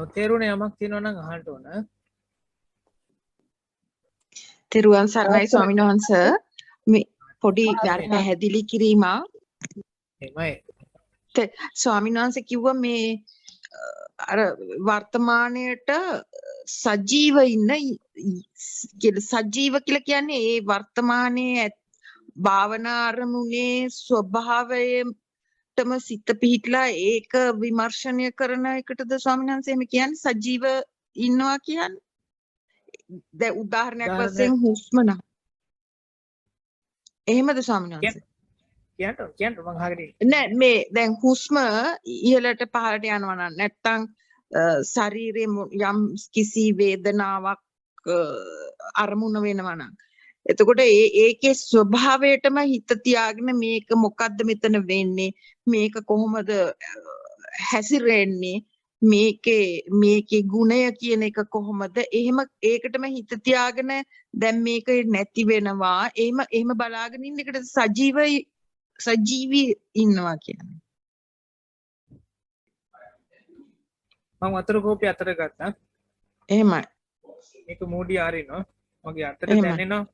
නොතේරුණ යමක් තියෙනවා නම් අහන්න ඕන. තෙරුවන් සරණයි ස්වාමීන් වහන්සේ මේ පොඩි පැහැදිලි කිරීමක් එමය. ස්වාමීන් වහන්සේ කිව්වා මේ අර වර්තමානයේට සජීව ඉන්න සජීව කියලා කියන්නේ ඒ වර්තමානයේ භාවනා අරමුණේ ස්වභාවයටම සිත පිහිටලා ඒක විමර්ශනය කරන එකටද ස්වාමීන් වහන්සේ එහෙම කියන්නේ සජීව ඉන්නවා කියන්නේ දැන් උදාහරණයක් වශයෙන් හුස්ම නම් එහෙමද ස්වාමීන් වහන්සේ කියන්න මං අහගෙන නෑ මේ දැන් හුස්ම ඉහළට පහළට යනවා නම් නැත්තම් ශරීරයේ යම් කිසි වේදනාවක් අරමුණ වෙනවා නම් එතකොට ඒකේ ස්වභාවයටම හිත තියාගෙන මේක මොකද්ද මෙතන වෙන්නේ මේක කොහොමද හැසිරෙන්නේ මේකේ ගුණය කියන එක කොහොමද එහෙම ඒකටම හිත තියාගෙන දැන් මේක නැති වෙනවා එහෙම බලාගෙන ඉන්න එකට සජීවී ඉන්නවා කියන්නේ මම වතුර කෝපය අතර ගත්තා. එහෙමයි. මේක මූඩි ආරිනවා. මගේ අතට දැනෙනවා.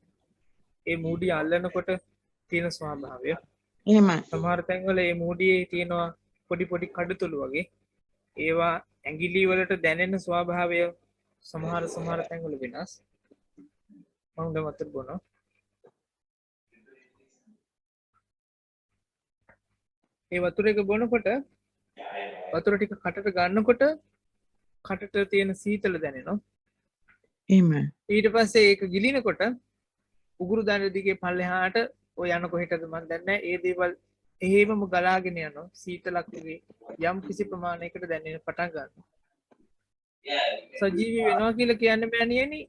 ඒ මූඩි අල්ලනකොට තියෙන ස්වභාවය. එහෙමයි. සමහර තැන්වල මේ මූඩියේ තියෙනවා පොඩි පොඩි කඩතුළු වගේ. ඒවා ඇඟිලි වලට දැනෙන ස්වභාවය සමහර තැන්වල වෙනස්. මම දැන් වතුර බොනවා. ඒ වතුර එක බොනකොට වතුර ටික කටට ගන්නකොට කටට තියෙන සීතල දැනෙනවා. එහෙමයි. ඊට පස්සේ ඒක ගිලිනකොට උගුරු දණ්ඩ දිගේ පල්ලෙහාට ඔය යන කොහෙටද මන් දන්නේ නැහැ. ඒ දේවල් එහෙමම ගලාගෙන යනවා. සීතලක් වගේ යම් කිසි ප්‍රමාණයකට දැනෙන්න පටන් ගන්නවා. සජීවී වෙනවා කියලා කියන්නේ මෑණියනි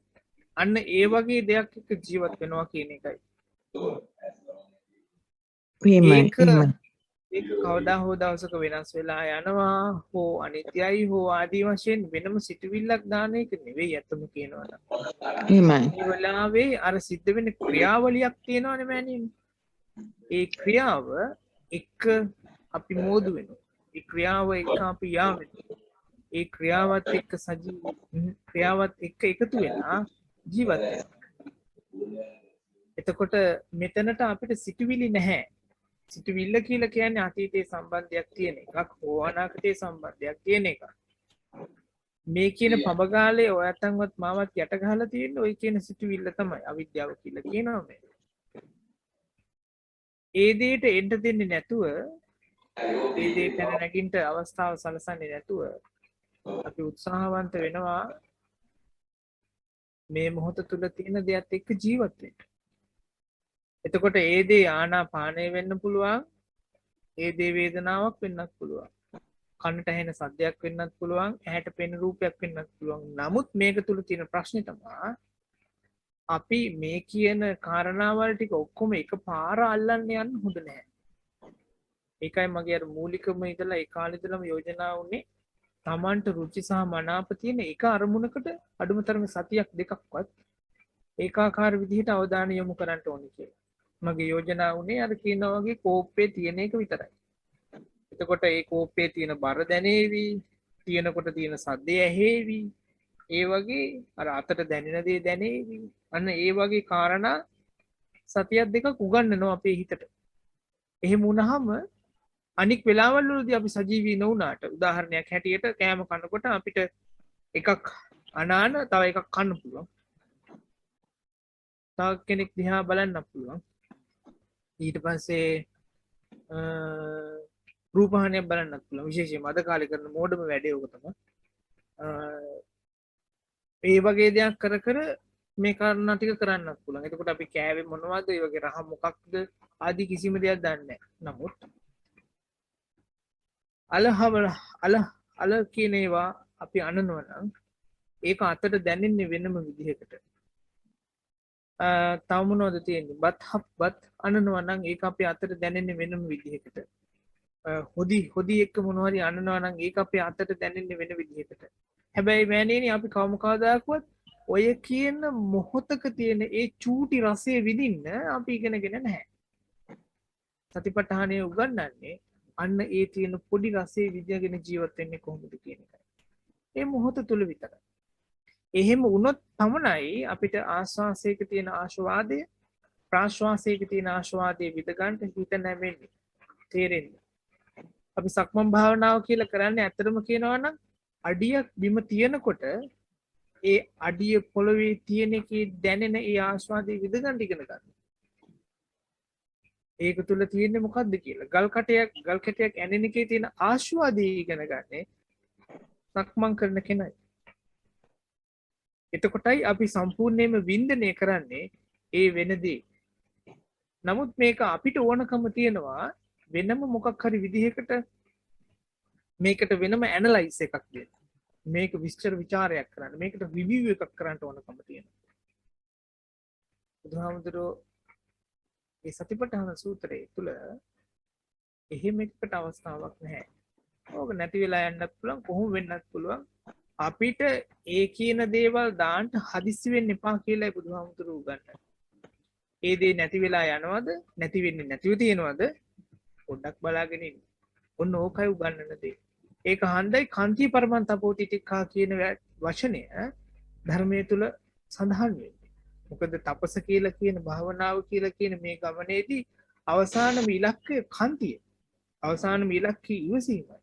අන්න ඒ වගේ දෙයක් එක්ක ජීවත් වෙනවා කියන එකයි. ඒක කවදා හෝ දවසක වෙනස් වෙලා යනවා හෝ අනිත්‍යයි හෝ ආදී වශයෙන් වෙනම සිතුවිල්ලක් දාන එක නෙවෙයි අතම කියනවා නම්. එහෙමයි. මේ වෙලාවේ අර සිද්ධ වෙන ක්‍රියාවලියක් තියෙනවනේ මෑණියනි. ඒ ක්‍රියාව එක්ක අපි මෝදු වෙනවා. ඒ ක්‍රියාව එක්ක අපි යා වෙනවා. ඒ ක්‍රියාවත් එක්ක ක්‍රියාවත් එක්ක එකතු වෙලා ජීවත් වෙනවා. එතකොට මෙතනට අපිට සිතුවිලි නැහැ. සිතුවිල්ල කියලා කියන්නේ අතීතයේ සම්බන්ධයක් තියෙන එකක් හෝ අනාගතයේ සම්බන්ධයක් තියෙන එකක්. මේ කියන පබගාලේ ඔයයන්වත් මාවත් යට ගහලා තියෙන්නේ ওই කියන සිතුවිල්ල තමයි අවිද්‍යාව කියලා කියනවා මේ. ඒ දෙයට එන්න දෙන්නේ නැතුව ඒ දෙයට නැගින්න අවස්ථාව සලසන්නේ නැතුව අපි උත්සාහවන්ත වෙනවා මේ මොහොත තුල තියෙන දෙයත් එක්ක ජීවත් වෙන්න. එතකොට ඒ දේ ආනාපානය වෙන්න පුළුවන්. ඒ දේ වේදනාවක් වෙන්නත් පුළුවන්. කනට ඇහෙන සද්දයක් වෙන්නත් පුළුවන්. ඇහැට පෙනෙන රූපයක් වෙන්නත් පුළුවන්. නමුත් මේක තුල තියෙන ප්‍රශ්නේ තමයි අපි මේ කියන කාරණාවල් ටික ඔක්කොම එකපාර අල්ලන්න යන්න හොඳ නැහැ. ඒකයි මගේ අර මූලිකම ඉඳලා ඒ කාලේ ඉඳලම යෝජනා වුණේ තමන්ට රුචි සහ මනාප තියෙන එක අරමුණකට අඩුම තරමේ සතියක් දෙකක්වත් ඒකාකාර විදිහට අවධානය යොමු කරන්න ඕනේ කියලා. මගේ යෝජනා වුණේ අර කියනවා වගේ කෝප්පේ තියෙන එක විතරයි. එතකොට ඒ කෝප්පේ තියෙන බර දැනේවි, තියෙනකොට තියෙන සද්දය ඇහෙවි. ඒ වගේ අර අතට දැනෙන දේ දැනේවි. අන්න ඒ වගේ කාරණා සතියක් දෙකක් උගන්වනවා අපේ හිතට. එහෙම වුණාම අනික් වෙලාවල් වලදී අපි සජීවී නොවුනාට උදාහරණයක් හැටියට කෑම කනකොට අපිට එකක් අනාන තව එකක් කන්න පුළුවන්. තව කෙනෙක් දිහා බලන්න පුළුවන්. ඊට පස්සේ රූපහානියක් බලන්නත් පුළුවන්. විශේෂයෙන්ම අද කාලේ කරන මෝඩම වැඩේ ඔක තමයි. ඒ වගේ දෙයක් කර කර මේ කාරණා ටික කරන්නත් පුළුවන්. එතකොට අපි කෑවේ මොනවද? ඒ වගේ රහ මොකක්ද? ආදි කිසිම දෙයක් දන්නේ නැහැ. නමුත් අල කියන ඒවා අපි අනනවා නම් ඒක අතට දැනෙන්නේ වෙනම විදිහකට. තව මොනවද තියෙන්නේ? බත් අනනවා නම් ඒක අපේ අතට දැනෙන්නේ වෙනම විදිහකට. හොදි එක්ක මොනවා හරි අනනවා නම් ඒක අපේ අතට දැනෙන්නේ වෙන විදිහකට. හැබැයි මෑණියනි අපි කවදාකවත් ඔය කියන මොහොතක තියෙන ඒ චූටි රසය විඳින්න අපි ඉගෙනගෙන නැහැ. සතිපට්ඨානය උගන්වන්නේ අන්න ඒ තියෙන පොඩි රසයේ විද්‍යාගෙන ජීවත් වෙන්නේ කොහොමද කියන එකයි. ඒ මොහොත තුල විතරයි. එහෙම වුණොත් පමණයි අපිට ආස්වාසයක තියෙන ආශාවාදය ප්‍රාශ්වාසයක තියෙන ආශාවාදයේ විද ගන්න හිත නැමෙන්නේ තේරෙන්නේ. අපි සක්මන් භාවනාව කියලා කරන්නේ ඇත්තටම කියනවා නම් අඩියක් බිම තියෙනකොට ඒ අඩිය පොළවේ තියෙන එකේ දැනෙන ඒ ආස්වාදයේ විද ගන්න ඉගෙන ගන්න. ඒක තුල තියෙන්නේ මොකද්ද කියලා. ගල් කැටයක් ඇනෙන එකේ තියෙන ආස්වාදයේ ඉගෙන ගන්නේ සක්මන් කරන කෙනයි. එතකොටයි අපි සම්පූර්ණයෙන්ම වින්දනය කරන්නේ ඒ වෙනදී. නමුත් මේක අපිට ඕනකම තියෙනවා වෙනම මොකක් හරි විදිහකට මේකට වෙනම ඇනලයිස් එකක් දෙන්න. මේක විස්තර ਵਿਚාරයක් කරන්න. මේකට රිවිව් එකක් කරන්න ඕනකම තියෙනවා. බුදුහාමුදුරෝ මේ සතිපට්ඨාන සූත්‍රයේ තුල එහෙම එකකට අවස්ථාවක් නැහැ. ඕක නැති වෙලා යන්නත් පුළුවන් කොහොම වෙන්නත් පුළුවන්. අපිට ඒ කියන දේවල් දාන්න හදිස්සි වෙන්න එපා කියලායි බුදුහාමුදුරුවෝ උගන්වන්නේ. ඒ දේ නැති වෙලා යනවද නැති වෙන්නේ නැතිව තියෙනවද පොඩ්ඩක් බලාගෙන ඉන්න. ඔන්න ඕකයි උගන්වන දේ. ඒක හන්දයි කාන්ති පරමන්තපෝති ටිකා කියන වචනය ධර්මයේ තුල සඳහන් වෙන්නේ. මොකද තපස කියලා කියන භාවනාව කියලා කියන මේ ගමනේදී අවසානම ඉලක්කය කාන්තිය. අවසානම ඉලක්කය ඉවසීමයි.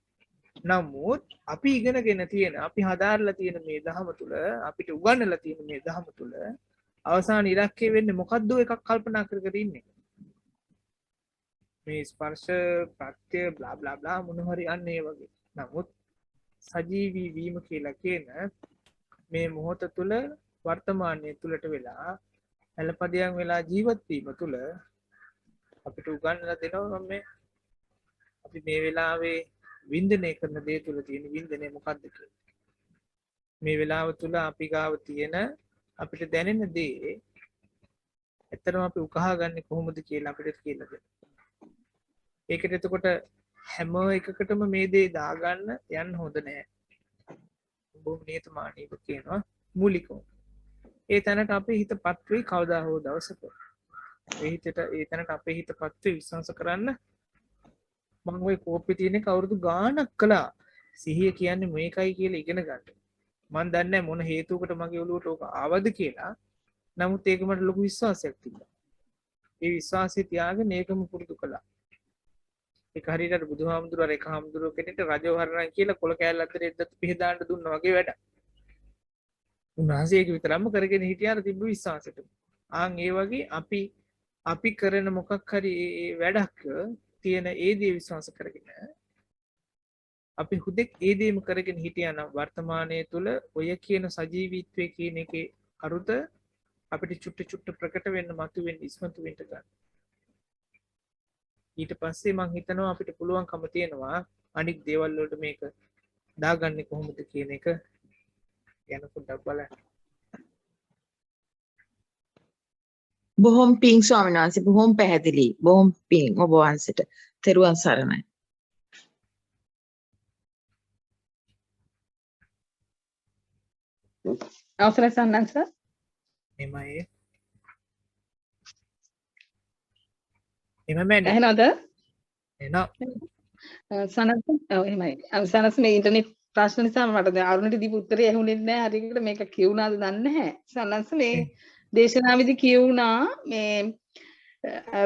නමුත් අපි ඉගෙනගෙන තියෙන අපි හදාarලා තියෙන මේ ධහම තුල අපිට උගන්වලා තියෙන මේ ධහම තුල අවසාන ඉලක්කය වෙන්නේ මොකද්ද එකක් කල්පනා කර කර ඉන්නේ. මේ ස්පර්ශ ප්‍රත්‍ය බ්ලා බ්ලා බ්ලා මොන හරි අන්නේ වගේ. නමුත් සජීවී වීම කියලා කියන මේ මොහොත තුල වර්තමානයේ තුලට වෙලා එළපදියම් වෙලා ජීවත් වීම තුල අපිට උගන්වලා දෙනවා මේ අපි මේ වෙලාවේ වින්දනය කරන දේ තුල තියෙන වින්දනය මොකක්ද කියලා. මේ වෙලාව තුල අපි ගාව තියෙන අපිට දැනෙන දේ ඇත්තටම අපි උකහා ගන්න කොහොමද කියලා අපිට කියලා දෙන්න. ඒකට එතකොට හැම එකකටම මේ දේ දාගන්න යන්න හොඳ නැහැ. බොහොම නියතමානීව කියනවා මූලිකව. ඒ තැනට අපේ හිතපත් වෙයි කවදා හෝ දවසක. ඒ තැනට අපේ හිතපත් වෙයි විශ්වාස කරන්න. මම ওই කෝප්පේ තියෙන කවුරුදු ගාණක් කළා. සිහිය කියන්නේ මේකයි කියලා ඉගෙන ගන්න. මම දන්නේ නැහැ මොන හේතුවකට මගේ ඔළුවට ඕක ආවද කියලා. නමුත් ඒක මට ලොකු විශ්වාසයක් තිබ්බා. ඒ විශ්වාසය තියාගෙන ඒකම පුරුදු කළා. ඒක හරියට බුදුහාමුදුරුවෝ එක හාමුදුරුවෝ කෙනෙක්ට රජව හරණයි කියලා කොල කෑල්ල අතරේ එද්දත් පිහදාන්න දුන්නා වගේ වැඩ. උන්වහන්සේ ඒක විතරක්ම කරගෙන හිටියාර තිබ්බ විශ්වාසෙට. ආන් ඒ වගේ අපි කරන මොකක් හරි වැඩක් තියෙන ඒ දේ විශ්වාස කරගෙන අපි හුදෙක් ඒ දේම කරගෙන හිටියානම් වර්තමානයේ තුල ඔය කියන සජීවීත්වයේ කියන එකේ අරුත අපිට චුට්ට ප්‍රකට වෙන්න මතුවෙන්න ඉස්මතු වෙන්න ගන්න. ඊට පස්සේ මං හිතනවා අපිට පුළුවන්කම තියෙනවා අනික් දේවල් වලට මේක දාගන්නේ කොහොමද කියන එක ගැන පොඩ්ඩක් බලන්න. බොහොම පිං ස්වාමීන් වහන්සේ බොහොම පැහැදිලි. බොහොම පිං ඔබ වහන්සේට. තෙරුවන් සරණයි. අවසරයි සන්නංස. එමයි. එමමයි. ඇහෙනවද? එනවා. සනස් ඔව් එහෙමයි. සනස් මේ ඉන්ටර්නෙට් ප්‍රශ්න නිසා මට දැන් අරුණට දීපු උත්තරේ ඇහුනේ නැහැ හරියට මේක කියුණාද දන්නේ නැහැ. සනස් මේ දේශනාවේදී කියුණා මේ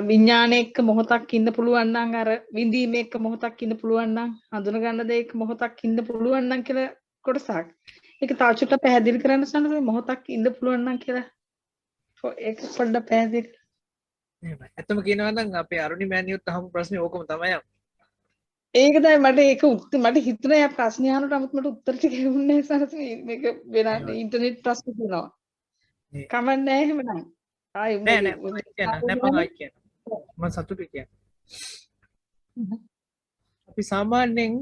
විඥාන එක්ක මොහොතක් ඉන්න පුළුවන් නම් අර විඳීම එක්ක මොහොතක් ඉන්න පුළුවන් නම් හඳුන ගන්න දේ එක්ක මොහොතක් ඉන්න පුළුවන් නම් කියලා කොටසක්. ඒක තා චුට්ටක් පැහැදිලි කරන්න සනස් මොහොතක් ඉන්න පුළුවන් නම් කියලා. ඒක පොඩ්ඩක් පැහැදිලි. එහෙමයි. ඇත්තම කියනවා නම් අපේ අරුණි මෑණියොත් අහපු ප්‍රශ්නේ ඕකම තමයි. ඒක තමයි මට ඒක මට හිතුණා යා ප්‍රශ්න අහනකොට 아무ත් මට උත්තර ටික හම්බුනේ නැහැ සනස් මේක වෙන ඉන්ටර්නෙට් ප්‍රශ්න තියෙනවා. කමක් නැහැ එහෙමනම්. ආයි නෑ මම සතුටුයි කියන්නේ. අපි සාමාන්‍යයෙන්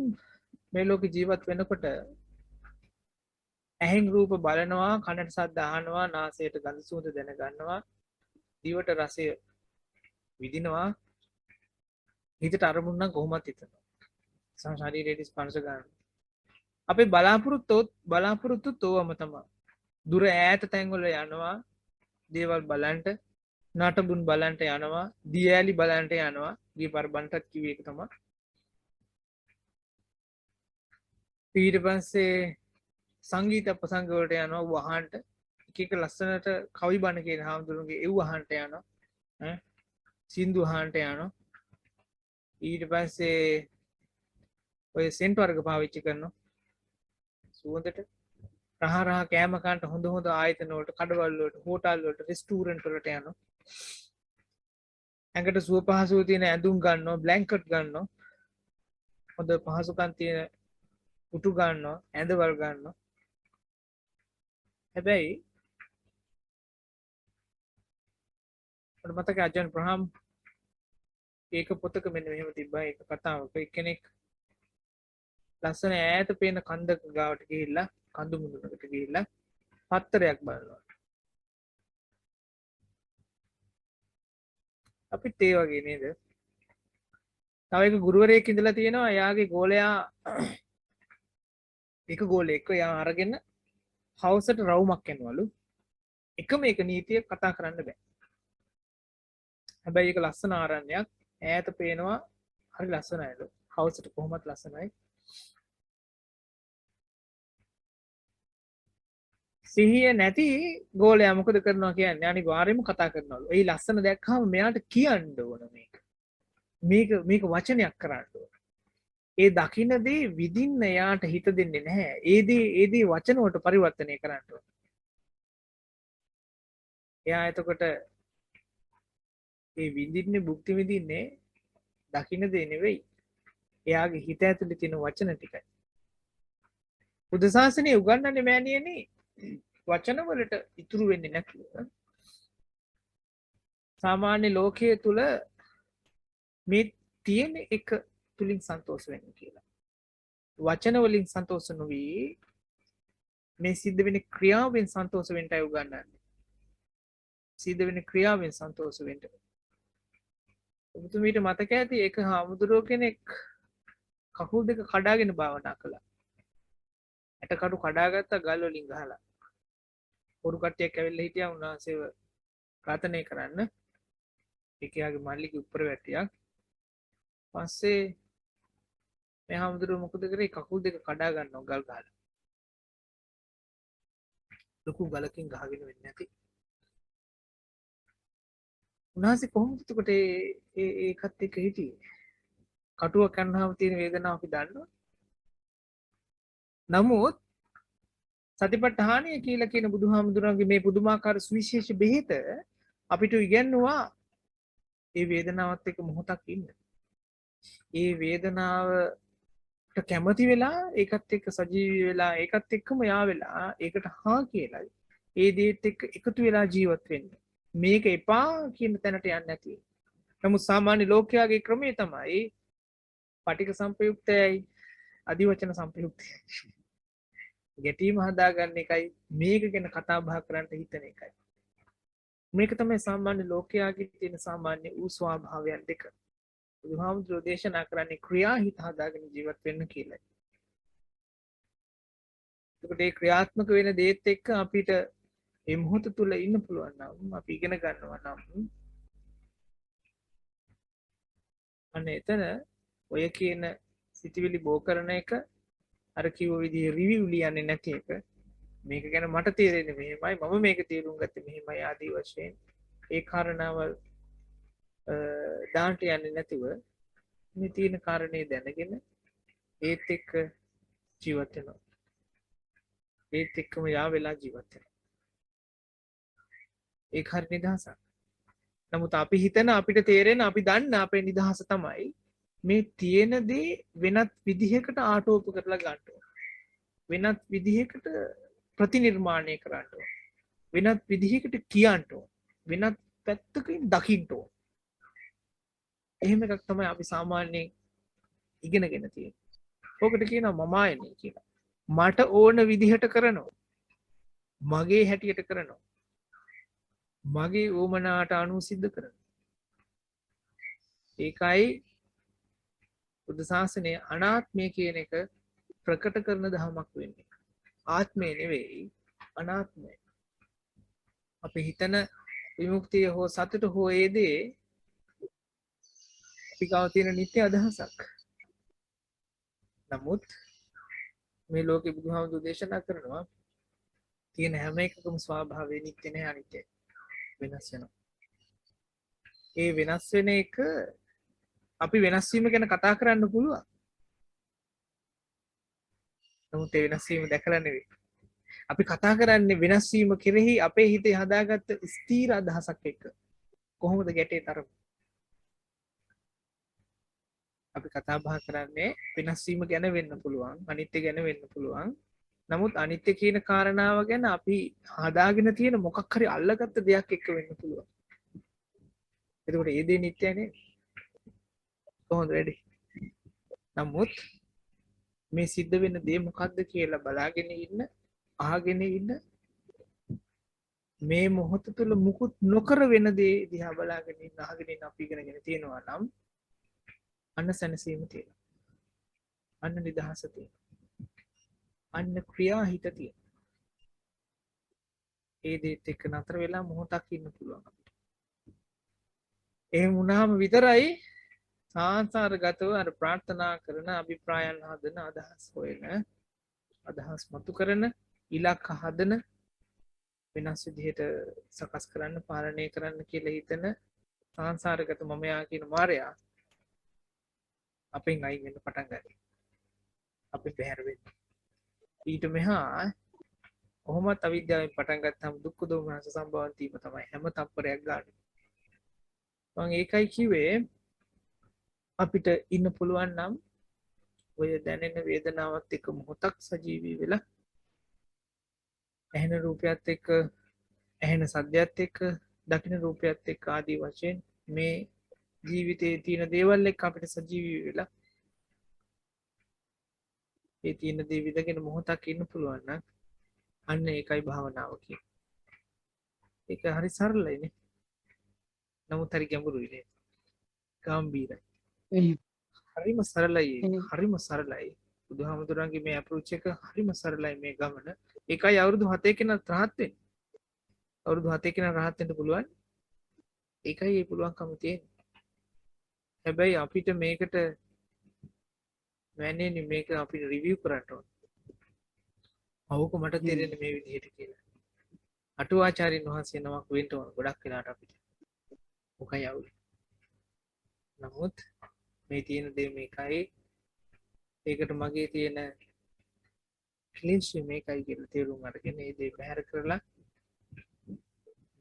මේ ලෝකේ ජීවත් වෙනකොට ඇහෙන් රූප බලනවා, කනට ශබ්ද අහනවා, නාසයට ගඳ සුවඳ දැන ගන්නවා, දිවට රසය විඳිනවා, හිතට අරමුණ නම් කොහොමද හිතනවා. ශරීරයේ ස්පර්ශ ගන්න. අපේ බලාපොරොත්තු තෝවම තමයි. දුර ඈත තැන්වල යනවා, දේවල් බලන්ට, නටබුන් බලන්ට යනවා, දියඇලි බලන්ට යනවා. ගිය පාර බන්ටත් කිව්වේ ඒක තමයි. ඊට පස්සේ සංගීත ප්‍රසංග වලට යනවා වහන්ට එක එක ලස්සනට කවි බණ කියන හාමුදුරුවන්ගේ එව් වහන්ට යනවා ඈ සින්දු වහන්ට යනවා ඊට පස්සේ ඔය සෙන්ට් වර්ග පාවිච්චි කරනවා සුවඳට රහ රහ කෑම කන්න හොඳ හොඳ ආයතන වලට කඩවල් වලට හෝටල් වලට රෙස්ටුරන්ට් වලට යනවා ඇඟට සුව පහසුව තියෙන ඇඳුම් ගන්නවා බ්ලැන්කට් ගන්නවා හොඳ පහසුකම් තියෙන උටු ගන්නවා ඇඳවල් ගන්නවා හැබැයි මට මතකයි අජන් ප්‍රහම් ඒක පොතක මෙන්න මෙහෙම තිබ්බා ඒක කතාවක එක්කෙනෙක් ලස්සන ඈත පේන කන්දක ගාවට ගිහිල්ලා කඳු මුදුනකට ගිහිල්ලා පත්තරයක් බලනවා අපිත් ඒ වගේ නේද තව එක ගුරුවරයෙක් ඉඳලා තියෙනවා එයාගේ ගෝලයා එක ගෝලයෙක්ව එයා අරගෙන හවසට රවුමක් යනවලු එකම එක නීතිය කතා කරන්න බෑ හැබැයි ඒක ලස්සන ආරණ්‍යයක් ඈත පේනවා හරි ලස්සනයිලු හවසට කොහොමත් ලස්සනයි සිහිය නැති ගෝලයා මොකද කරනවා කියන්නේ අනිවාර්යයෙන්ම කතා කරනවලු ඒ ලස්සන දැක්කම මෙයාට කියන්න ඕන මේක වචනයක් කරන්න ඕන ඒ දකින්න දේ විඳින්න එයාට හිත දෙන්නේ නැහැ ඒ දේ වචන වලට පරිවර්තනය කරන්න ඕන එයා එතකොට ඒ විඳින්නේ භුක්ති විඳින්නේ දකින්න දේ නෙවෙයි එයාගේ හිත ඇතුලේ තියෙන වචන ටිකයි බුද්ධ ශාසනය උගන්වන්නේ මෑණියනි වචන වලට ඉතුරු වෙන්නේ නැතුව සාමාන්‍ය ලෝකයේ තුල මේ තියෙන එක තුලින් සන්තෝෂ වෙන්න කියලා වචන වලින් සන්තෝෂ නොවි මේ සිද්ධ වෙන ක්‍රියාවෙන් සන්තෝෂ වෙන්නයි උගන්වන්නේ සිද්ධ වෙන ක්‍රියාවෙන් සන්තෝෂ වෙන්න ඔබතුමීට මතක ඇති ඒක හාමුදුරුවෝ කෙනෙක් කකුල් දෙක කඩාගෙන භාවනා කළා ඇටකටු කඩාගත්තා ගල් වලින් ගහලා පොරු කට්ටියක් ඇවිල්ලා හිටියා උන්වහන්සේව ඝාතනය කරන්න ඒකයාගේ මල්ලිගේ උඩර වැටියා පස්සේ මේ හාමුදුරුවෝ මොකද කරේ කකුල් දෙක කඩා ගන්නවා ගල් ගහලා ලොකු ගලකින් ගහගෙන වෙන්නේ නැති උන්වහන්සේ කොහොමද එතකොට ඒකත් එක්ක හිටියේ කටුව කන්නාම තියෙන වේදනාව අපි දන්නවා නමුත් සතිපට්ඨානය කියලා කියන බුදුහාමුදුරන්ගේ මේ පුදුමාකාර සුවිශේෂ බෙහෙත අපිට ඉගැන්නුවා ඒ වේදනාවත් එක්ක මොහොතක් ඉන්න. ඒ වේදනාවට කැමති වෙලා ඒකත් එක්ක සජීවී වෙලා ඒකත් එක්කම යා වෙලා ඒකට හා කියලා ඒ දේත් එක්ක එකතු වෙලා ජීවත් වෙන්න. මේක එපා කියන තැනට යන්නේ නැති. නමුත් සාමාන්‍ය ලෝකයාගේ ක්‍රමය තමයි පටික සම්පයුක්තයයි අදිවචන සම්පයුක්තයයි. ගැටීම හදාගන්න එකයි මේක ගැන කතා බහ කරන්න හිතන එකයි. මේක තමයි සාමාන්‍ය ලෝකයාගේ තියෙන සාමාන්‍ය වූ ස්වභාවයන් දෙක. බුදුහාමුදුරෝ දේශනා කරන්නේ ක්‍රියා හිත හදාගෙන ජීවත් වෙන්න කියලායි. ඒකට ඒ ක්‍රියාත්මක වෙන දේත් එක්ක අපිට මේ මොහොත තුල ඉන්න පුළුවන් නම් අපි ඉගෙන ගන්නවා නම් අන්න එතන ඔය කියන සිතිවිලි බෝ කරන එක අර කිව්ව විදිහේ රිවිව් ලියන්නේ නැති එක මේක ගැන මට තේරෙන්නේ මෙහෙමයි මම මේක තේරුම් ගත්තේ මෙහෙමයි ආදී වශයෙන් ඒ කාරණාවල් දාන්ට යන්නේ නැතිව මේ තියෙන කාරණේ දැනගෙන ඒත් එක්ක ජීවත් වෙනවා ඒත් එක්කම යා වෙලා ජීවත් වෙනවා ඒක හරි නිදහසක් නමුත් අපි හිතන අපිට තේරෙන අපි දන්න අපේ නිදහස තමයි මේ තියෙන දේ වෙනත් විදිහකට ආටෝප කරලා ගන්න ඕන. වෙනත් විදිහකට ප්‍රතිනිර්මාණය කරන්න ඕන. වෙනත් විදිහකට කියන්න ඕන. වෙනත් පැත්තකින් දකින්න ඕන. එහෙම එකක් තමයි අපි සාමාන්‍යයෙන් ඉගෙනගෙන තියෙන්නේ. ඕකට කියනවා මම ආයනේ කියලා. මට ඕන විදිහට කරනවා. මගේ හැටියට කරනවා. මගේ ඕමනාට අනුව සිද්ධ කරනවා. ඒකයි බුද්ධ ශාසනය අනාත්මය කියන එක ප්‍රකට කරන දහමක් වෙන්නේ. ආත්මය නෙවෙයි අනාත්මය. අපි හිතන විමුක්තිය හෝ සතුට හෝ ඒ දේ අපි ගාව තියෙන නිත්‍ය අදහසක්. නමුත් මේ ලෝකෙ බුදුහාමුදුරු දේශනා කරනවා තියෙන හැම එකකම ස්වභාවය නිත්‍ය නැහැ අනිත්‍යයි. වෙනස් වෙනවා. ඒ වෙනස් වෙන එක අපි වෙනස් වීම ගැන කතා කරන්න පුළුවන්. නමුත් ඒ වෙනස් වීම දැකලා නෙවෙයි. අපි කතා කරන්නේ වෙනස් වීම කෙරෙහි අපේ හිතේ හදාගත්ත ස්ථීර අදහසක් එක්ක. කොහොමද ගැටේ තරම? අපි කතා බහ කරන්නේ වෙනස් වීම ගැන වෙන්න පුළුවන්, අනිත්‍ය ගැන වෙන්න පුළුවන්. නමුත් අනිත්‍ය කියන කාරණාව ගැන අපි හදාගෙන තියෙන මොකක් හරි අල්ලගත්ත දෙයක් එක්ක වෙන්න පුළුවන්. එතකොට ඒ දේ නිත්‍යයි නේ. කොහොමද වැඩි? නමුත් මේ සිද්ධ වෙන දේ මොකක්ද කියලා බලාගෙන ඉන්න, අහගෙන ඉන්න, මේ මොහොත තුළ මුකුත් නොකර වෙන දේ දිහා බලාගෙන ඉන්න, අහගෙන ඉන්න අපි ඉගෙනගෙන තියෙනවා නම් අන්න සැනසීම තියෙනවා. අන්න නිදහස තියෙනවා. අන්න ක්‍රියා හිත තියෙනවා. ඒ දේත් එක්ක නතර වෙලා මොහොතක් ඉන්න පුළුවන් අපිට. එහෙම වුණාම විතරයි සංසාරගතව අර ප්‍රාර්ථනා කරන අභිප්‍රායන් හදන අදහස් හොයන අදහස් මතු කරන ඉලක්ක හදන වෙනස් විදිහට සකස් කරන්න පාලනය කරන්න කියලා හිතන සංසාරගත මමයා කියන මායя අපෙන් අයින් වෙන්න පටන් ගන්නවා. අපි බැහැර වෙන්න. ඊට මෙහා කොහොමත් අවිද්‍යාවෙන් පටන් ගත්තාම දුක්ඛ දෝමනස සම්භවන්තිම තමයි හැම තප්පරයක් ගන්න. මම ඒකයි කිව්වේ අපිට ඉන්න පුළුවන් නම් ඔය දැනෙන වේදනාවත් එක්ක මොහොතක් සජීවී වෙලා ඇහෙන රූපයත් එක්ක ඇහෙන සද්දයත් එක්ක දකින රූපයත් එක්ක ආදී වශයෙන් මේ ජීවිතයේ තියෙන දේවල් එක්ක අපිට සජීවී වෙලා ඒ තියෙන දේ විඳගෙන මොහොතක් ඉන්න පුළුවන් නම් අන්න ඒකයි භාවනාව කියන්නේ. ඒක හරි සරලයිනේ. නමුත් හරි ගැඹුරුයි නේ. ගැඹීරයි. හරිම සරලයි. හරිම සරලයි. බුදුහාමුදුරන්ගේ මේ අප්‍රෝච් එක හරිම සරලයි මේ ගමන. ඒකයි අවුරුදු 7 කෙනෙක් රහත් වෙන්නේ. අවුරුදු 7 කෙනෙක් රහත් වෙන්න පුළුවන්. ඒකයි ඒ පුළුවන්කම තියෙන්නේ. හැබැයි අපිට මේකට මෑණියනි මේක අපිට රිවිව් කරන්න ඕන. අවුක මට තේරෙන්නේ මේ විදිහට කියලා. අටුවාචාරින් වහන්සේ නමක් වෙන්න ඕන ගොඩක් වෙලාට අපිට. මොකයි අවුල. නමුත් මේ තියෙන දේ මේකයි. ඒකට මගේ තියෙන ක්ලින්ෂ් මේකයි කියලා තේරුම් අරගෙන මේ දේ බැහැර කරලා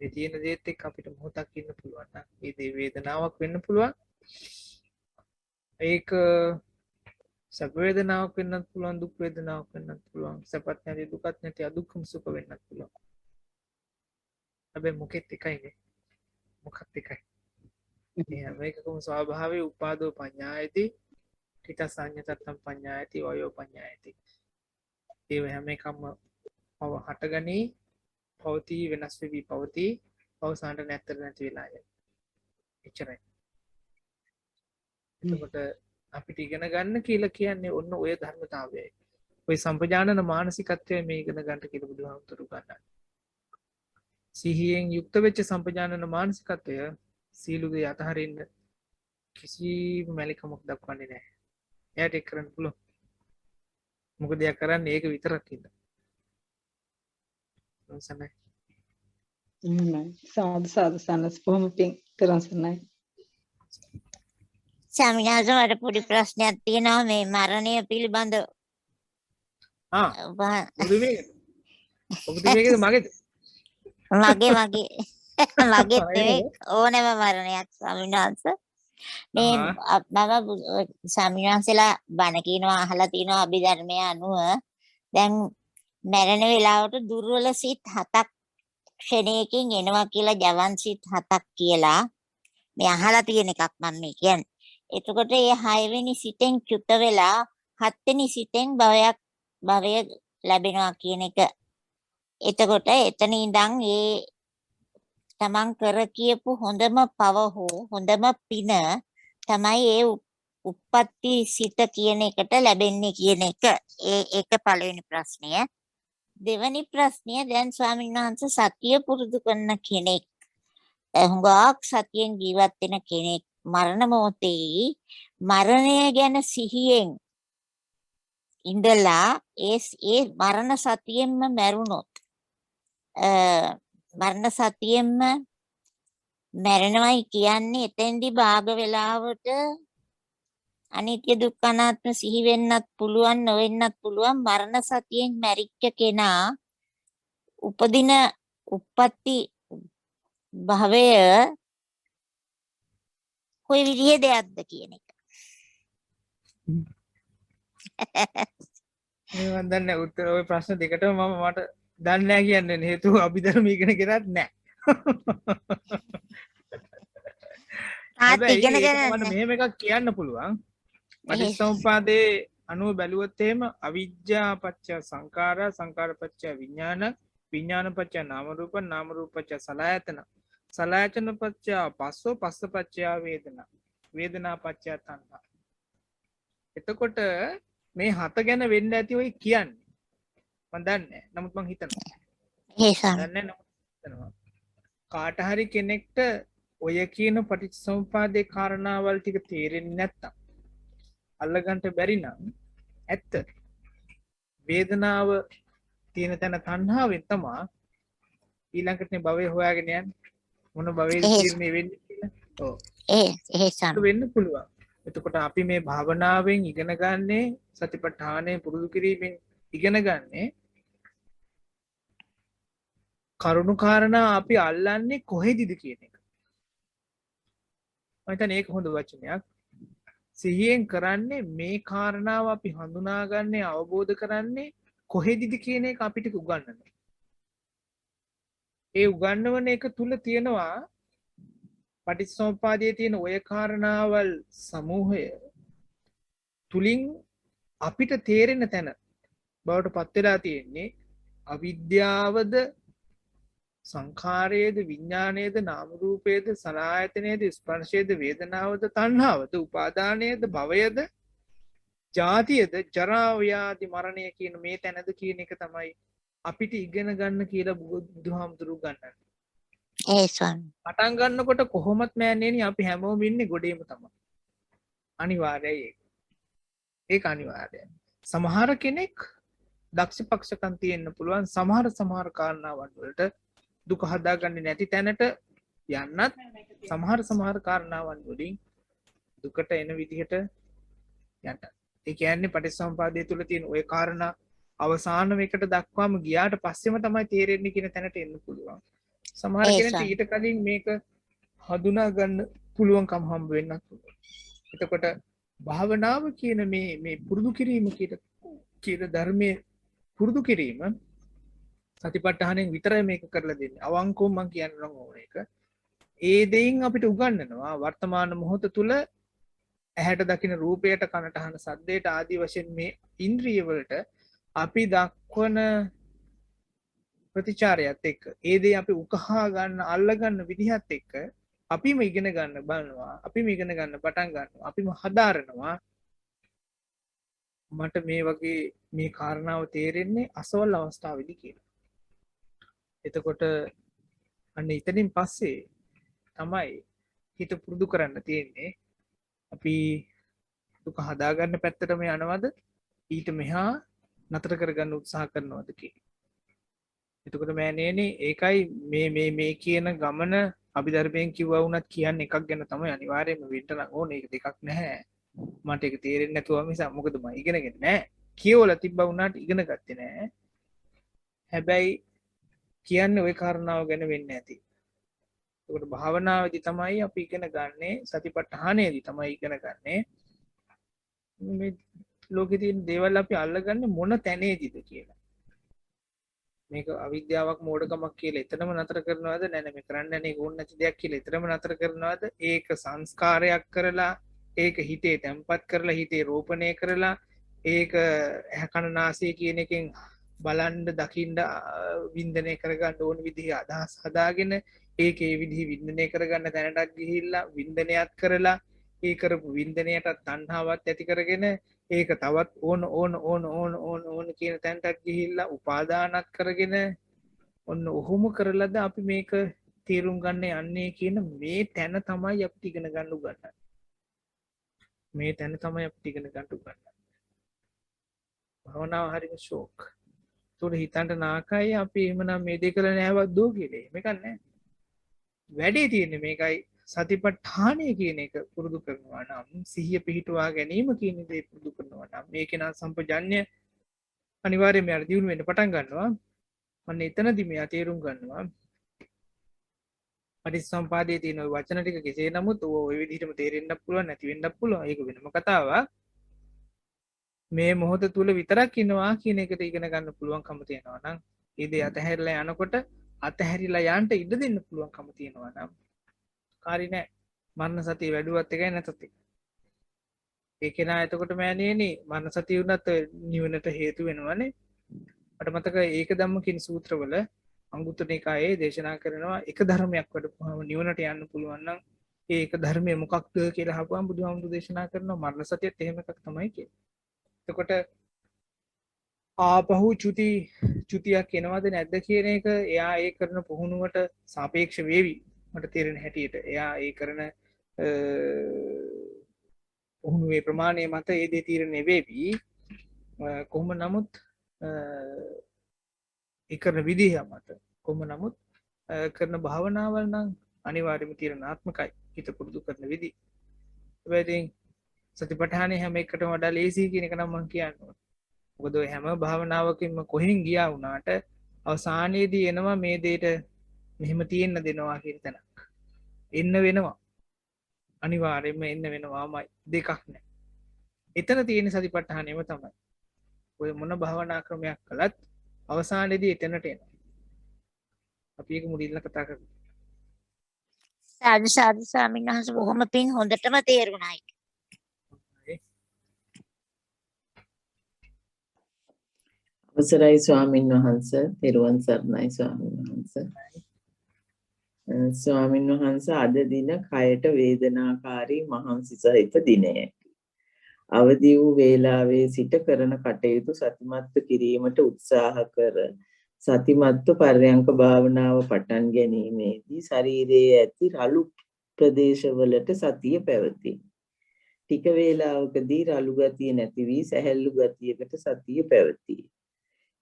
මේ තියෙන දේත් එක්ක අපිට මොහොතක් ඉන්න පුළුවන් නම් ඒ දේ වේදනාවක් වෙන්න පුළුවන්. ඒක සැප වේදනාවක් වෙන්නත් පුළුවන්, දුක් වේදනාවක් වෙන්නත් පුළුවන්, සැපත් නැති දුකත් නැති අදුක්ඛම සුඛ වෙන්නත් පුළුවන්. හැබැයි මොකෙත් එකයිනේ. මොකත් එකයි. මේ හැම එකකම ස්වභාවයේ උපාදෝ පඤ්ඤායති, තිත සංයතත්තම් පඤ්ඤායති, වයෝ පඤ්ඤායති. ඒ හැම එකම පව හටගනී, පවතී, වෙනස් වෙවි පවතී, අවසානට නැත්තර නැති වෙලා යයි. එච්චරයි. එතකොට අපිට ඉගෙන ගන්න කියලා කියන්නේ ඔන්න ඔය ධර්මතාවයයි. ඔය සම්පජානන මානසිකත්වය මේ ඉගෙන ගන්න කියලා බුදුහාමුදුරු ගන්නවා. සිහියෙන් යුක්ත වෙච්ච සම්පජානන මානසිකත්වය සීලු දේ අතහරින්න කිසිම මැලිකමක් දක්වන්නේ නැහැ. එයාට ඒක කරන්න පුළුවන්. මොකද එයා කරන්නේ ඒක විතරක් ඉන්න. සනයි. සාදු සාදු සනස් බොහොම පිං කරන්සනයි. සමිනාස මට පොඩි ප්‍රශ්නයක් තියෙනවා මේ මරණය පිළිබඳව. ඔබතුමීගේද මගේද? මගේ ඕනෑම මරණයක් ස්වාමිනාස. මේ මම ස්වාමිනාසලා බණ කියනවා අහලා තියෙනවා අභිධර්මය අනුව දැන් මරණ වෙලාවට දුර්වල සිත් 7ක් ක්ෂණයකින් එනවා කියලා ජවන් සිත් 7ක් කියලා මේ අහලා තියෙන එකක් මම මේ කියන්නේ. එතකොට මේ 6 වෙනි සිතෙන් චුත වෙලා 7 වෙනි සිතෙන් භවය ලැබෙනවා කියන එක. එතකොට එතන ඉඳන් ඒ තමන් කර කියපු හොඳම පව හෝ හොඳම පින තමයි ඒ උප්පත්ති සිත කියන එකට ලැබෙන්නේ කියන එක. ඒක පළවෙනි ප්‍රශ්නය. දෙවෙනි ප්‍රශ්නය දැන් ස්වාමීන් වහන්සේ සතිය පුරුදු කරන කෙනෙක් හුඟක් සතියෙන් ජීවත් වෙන කෙනෙක් මරණ මොහොතේ මරණය ගැන සිහියෙන් ඉඳලා ඒ මරණ සතියෙන්ම මැරුණොත් මරණ සතියෙන්ම මැරෙනවයි කියන්නේ එතෙන්දි භාග වෙලාවට අනිත්‍ය දුක්ඛ අනාත්ම සිහි වෙන්නත් පුළුවන් නොවෙන්නත් පුළුවන් මරණ සතියෙන් මැරිච්ච කෙනා උපදින උප්පත්ති භවය කොයි විදිහේ දෙයක්ද කියන එක. මේ මන් දන්නේ නැහැ උත්තර ওই ප්‍රශ්න දෙකටම මට දන්නේ නැහැ කියන්නේ හේතුව අභිධර්ම ඉගෙන ගෙනත් නැහැ. තාත් හැබැයි ඉගෙන ඒකට ගන්න මට මෙහෙම එකක් කියන්න පුළුවන්. පටිච්චසමුප්පාදේ අනුව බැලුවොත් එහෙම අවිජ්ජා පත්‍ය සංඛාරා සංඛාර පත්‍ය විඥාන විඥාන පත්‍ය නාම රූප නාම රූප පත්‍ය සලආයතන සලආයතන පත්‍ය පස්සෝ පස්ස පත්‍ය වේදනා වේදනා පත්‍ය තණ්හා. එතකොට මේ හත ගැන වෙන්න ඇති ඔය කියන්නේ මම දන්නේ නැහැ. නමුත් මම හිතනවා. දන්නේ නැහැ. කාට හරි කෙනෙක්ට ඔය කියන පටිච්චසමුපාදේ කාරණාවල් ටික තේරෙන්නේ නැත්තම් අල්ලගන්න බැරි නම් ඇත්ත වේදනාව තියෙන තැන තණ්හාවෙන් තමයි ඊළඟට භවය හොයාගෙන යන්නේ මොන භවයේද තීරණය වෙන්නේ කියලා. ඔව් ඒක වෙන්න පුළුවන්. එතකොට අපි මේ භාවනාවෙන් ඉගෙන ගන්නේ සතිපට්ඨානය පුරුදු කිරීමෙන් ඉගෙන ගන්නේ කරුණු කාරණා අපි අල්ලන්නේ කොහෙදිද කියන එක. මම හිතන්නේ ඒක හොඳ වචනයක්. සිහියෙන් කරන්නේ මේ කාරණාව අපි හඳුනාගන්නේ අවබෝධ කරන්නේ කොහෙදිද කියන එක අපිට උගන්වනවා. ඒ උගන්වන එක තුල තියෙනවා පටිච්චසමුප්පාදයේ තියෙන ඔය කාරණාවල් සමූහය තුලින් අපිට තේරෙන තැන බවට පත් වෙලා තියෙන්නේ අවිද්‍යාවද සංඛාරයේද විඥානයේද නාම රූපයේද සලආයතනයේද ස්පර්ශයේද වේදනාවද තණ්හාවද උපාදානයේද භවයද ජාතියද ජරා ව්‍යාධි මරණය කියන මේ තැනද කියන එක තමයි අපිට ඉගෙන ගන්න කියලා බුදුහාමුදුරුවෝ ගන්නන්නේ. පටන් ගන්නකොට කොහොමත් මෑණියනි අපි හැමෝම ඉන්නේ ගොඩේම තමයි. අනිවාර්යයි ඒක. ඒක අනිවාර්යයි. සමහර කෙනෙක් දක්ෂ පක්ෂකම් තියෙන්න පුළුවන් සමහර කාරණාවන් වලට දුක හදාගන්නේ නැති තැනට යන්නත් සමහර කාරණාවන් වලින් දුකට එන විදිහට යන්න. ඒ කියන්නේ පටිච්චසමුපාදය තුල තියෙන ওই කාරණා අවසාන වෙකට දක්වාම ගියාට පස්සෙම තමයි තේරෙන්නේ කියන තැනට එන්න පුළුවන්. සමහර කෙනෙක්ට ඊට කලින් මේක හඳුනා ගන්න පුළුවන්කම හම්බ වෙන්නත් පුළුවන්. එතකොට භාවනාව කියන මේ පුරුදු කිරීම කියන ධර්මයේ පුරුදු කිරීම සතිපට්ඨානෙන් විතරයි මේක කරලා දෙන්නේ. අවංකව මම කියන්න ඕන එක. ඒ දෙයින් අපිට උගන්වනවා වර්තමාන මොහොත තුල ඇහැට දකින රූපයට කනට අහන සද්දයට ආදී වශයෙන් මේ ඉන්ද්‍රිය වලට අපි දක්වන ප්‍රතිචාරයත් එක්ක ඒ දේ අපි උකහා ගන්න අල්ල ගන්න විදිහත් එක්ක අපිම ඉගෙන ගන්න බලනවා අපිම ඉගෙන ගන්න පටන් ගන්නවා අපිම හදාරනවා මට මේ වගේ මේ කාරණාව තේරෙන්නේ අසවල් අවස්ථාවේදී කියලා. එතකොට අන්න ඉතින් පස්සේ තමයි හිත පුරුදු කරන්න තියෙන්නේ අපි දුක හදාගන්න පැත්තටම යනවද ඊට මෙහා නතර කරගන්න උත්සාහ කරනවද කියලා. එතකොට මෑණියනි ඒකයි මේ කියන ගමන අභිධර්මයෙන් කිව්වා වුණත් කියන්නේ එකක් ගැන තමයි අනිවාර්යයෙන්ම වෙන්න නම් ඕනේ. ඒක දෙකක් නැහැ. මට ඒක තේරෙන්නේ නැතුව මිසක් මොකද මම ඉගෙනගෙන නැහැ. කියවලා තිබ්බා වුණාට ඉගෙන ගත්තේ නැහැ. හැබැයි කියන්නේ ওই කාරණාව ගැන වෙන්නේ නැති. ඒකට භාවනාවේදී තමයි අපි ඉගෙන ගන්නේ සතිපට්ඨානයේදී තමයි ඉගෙන ගන්නේ මේ ලෝකේ තියෙන දේවල් අපි අල්ලගන්නේ මොන තැනේදීද කියලා. මේක අවිද්‍යාවක් මෝඩකමක් කියලා එතනම නතර කරනවද නැත්නම් මේ කරන්න යන්නේ ඕන නැති දෙයක් කියලා එතනම නතර කරනවද ඒක සංස්කාරයක් කරලා ඒක හිතේ තැම්පත් කරලා හිතේ රෝපණය කරලා ඒක ඇහැකන නාසය කියන එකෙන් බලන්න දකින්න වින්දනය කරගන්න ඕන විදිහ අදහස් හදාගෙන ඒක ඒ විදිහ වින්දනය කරගන්න තැනටත් ගිහිල්ලා වින්දනයත් කරලා ඒ කරපු වින්දනයටත් තණ්හාවත් ඇති කරගෙන ඒක තවත් ඕන කියන තැනටත් ගිහිල්ලා උපාදානත් කරගෙන ඔන්න ඔහොම කරලාද අපි මේක තේරුම් ගන්න යන්නේ කියන මේ තැන තමයි අපිට ඉගෙන ගන්න උගන්වන්නේ. මේ තැන තමයි අපිට ඉගෙන ගන්න උගන්වන්නේ. භවනාව හරිම ෂෝක්. ඒකට හිතන්න නාකයි අපි එහෙමනම් මේ දෙක කරලා නෑවත් දෝ කියලා. මේක නෑ. වැඩේ තියෙන්නේ මේකයි සතිපට්ඨානය කියන එක පුරුදු කරනවා නම් සිහිය පිහිටුවා ගැනීම කියන දේ පුරුදු කරනවා නම් මේක නා සම්පජඤ්ඤය අනිවාර්යයෙන්ම යාර දියුණු වෙන්න පටන් ගන්නවා. අන්න එතනදි මෙයා තේරුම් ගන්නවා පටිච්චසමුපාදයේ තියෙන ওই වචන ටික කෙසේ නමුත් ওই විදිහටම තේරෙන්නත් පුළුවන් නැති වෙන්නත් පුළුවන්. ඒක වෙනම කතාවක්. මේ මොහොත තුල විතරක් ඉන්නවා කියන එකට ඉගෙන ගන්න පුළුවන්කම තියෙනවා නම් ඒ දේ අතහැරලා යනකොට අතහැරිලා යන්න ඉඩ දෙන්න පුළුවන්කම තියෙනවා නම් කාරි නෑ. මරණ සතිය වැඩුවත් එකයි නැතත් එකයි. ඒ කෙනා එතකොට මෑණියනි මරණ සතිය උනත් නිවනට හේතු වෙනවනේ. මට මතකයි ඒක ධම්ම කියන සූත්‍රවල අංගුත්තර නිකායේ දේශනා කරනවා එක ධර්මයක් වඩපුවාම නිවනට යන්න පුළුවන් නම් ඒ එක ධර්මය මොකක්ද කියලා අහපුවාම බුදුහාමුදුරු දේශනා කරනවා මරණ සතියත් එහෙම එකක් තමයි කියලා. එතකොට ආපහු චුතියක් එනවද නැද්ද කියන එක එයා ඒ කරන පුහුණුවට සාපේක්ෂ වේවි. මට තේරෙන හැටියට එයා ඒ කරන පුහුණුවේ ප්‍රමාණය මත ඒ දේ තීරණය වේවි. කොහොම නමුත් ඒ කරන විදිහ මත කොහොම නමුත් කරන භාවනාවල් නම් අනිවාර්යයෙන්ම තීරණාත්මකයි. හිත පුරුදු කරන විදි. හැබැයි සතිපට්ඨානය හැම එකටම වඩා ලේසි කියන එක නම් මම කියන්නේ. මොකද ඔය හැම භාවනාවකින්ම කොහෙන් ගියා වුණාට අවසානයේදී එනවා මේ දෙයට මෙහෙම තියෙන්න දෙනවා කියන තැනක්. එන්න වෙනවා. අනිවාර්යයෙන්ම එන්න වෙනවාමයි. දෙකක් නෑ. එතන තියෙන සතිපට්ඨානයම තමයි. ඔය මොන භාවනා ක්‍රමයක් කළත් අවසානයේදී එතනට එනවා. අපි ඒක මුලින්ම කතා කරමු. සාදු සාදු ස්වාමීන් වහන්සේ බොහොම පිං හොඳටම තේරුණායි. අවසරයි ස්වාමින් වහන්සේ, තෙරුවන් සරණයි ස්වාමින් වහන්සේ. ස්වාමින් වහන්සේ අද දින කයට වේදනාකාරී මහන්සි සහිත දිනයකි. අවදි වූ වේලාවේ සිට කරන කටයුතු සතිමත්ව කිරීමට උත්සාහ කර සතිමත්ව පර්යංක භාවනාව පටන් ගැනීමේදී ශරීරයේ ඇති රළු ප්‍රදේශවලට සතිය පැවතී. ටික වේලාවකදී රළු ගතිය නැති වී සැහැල්ලු ගතියකට සතිය පැවතී.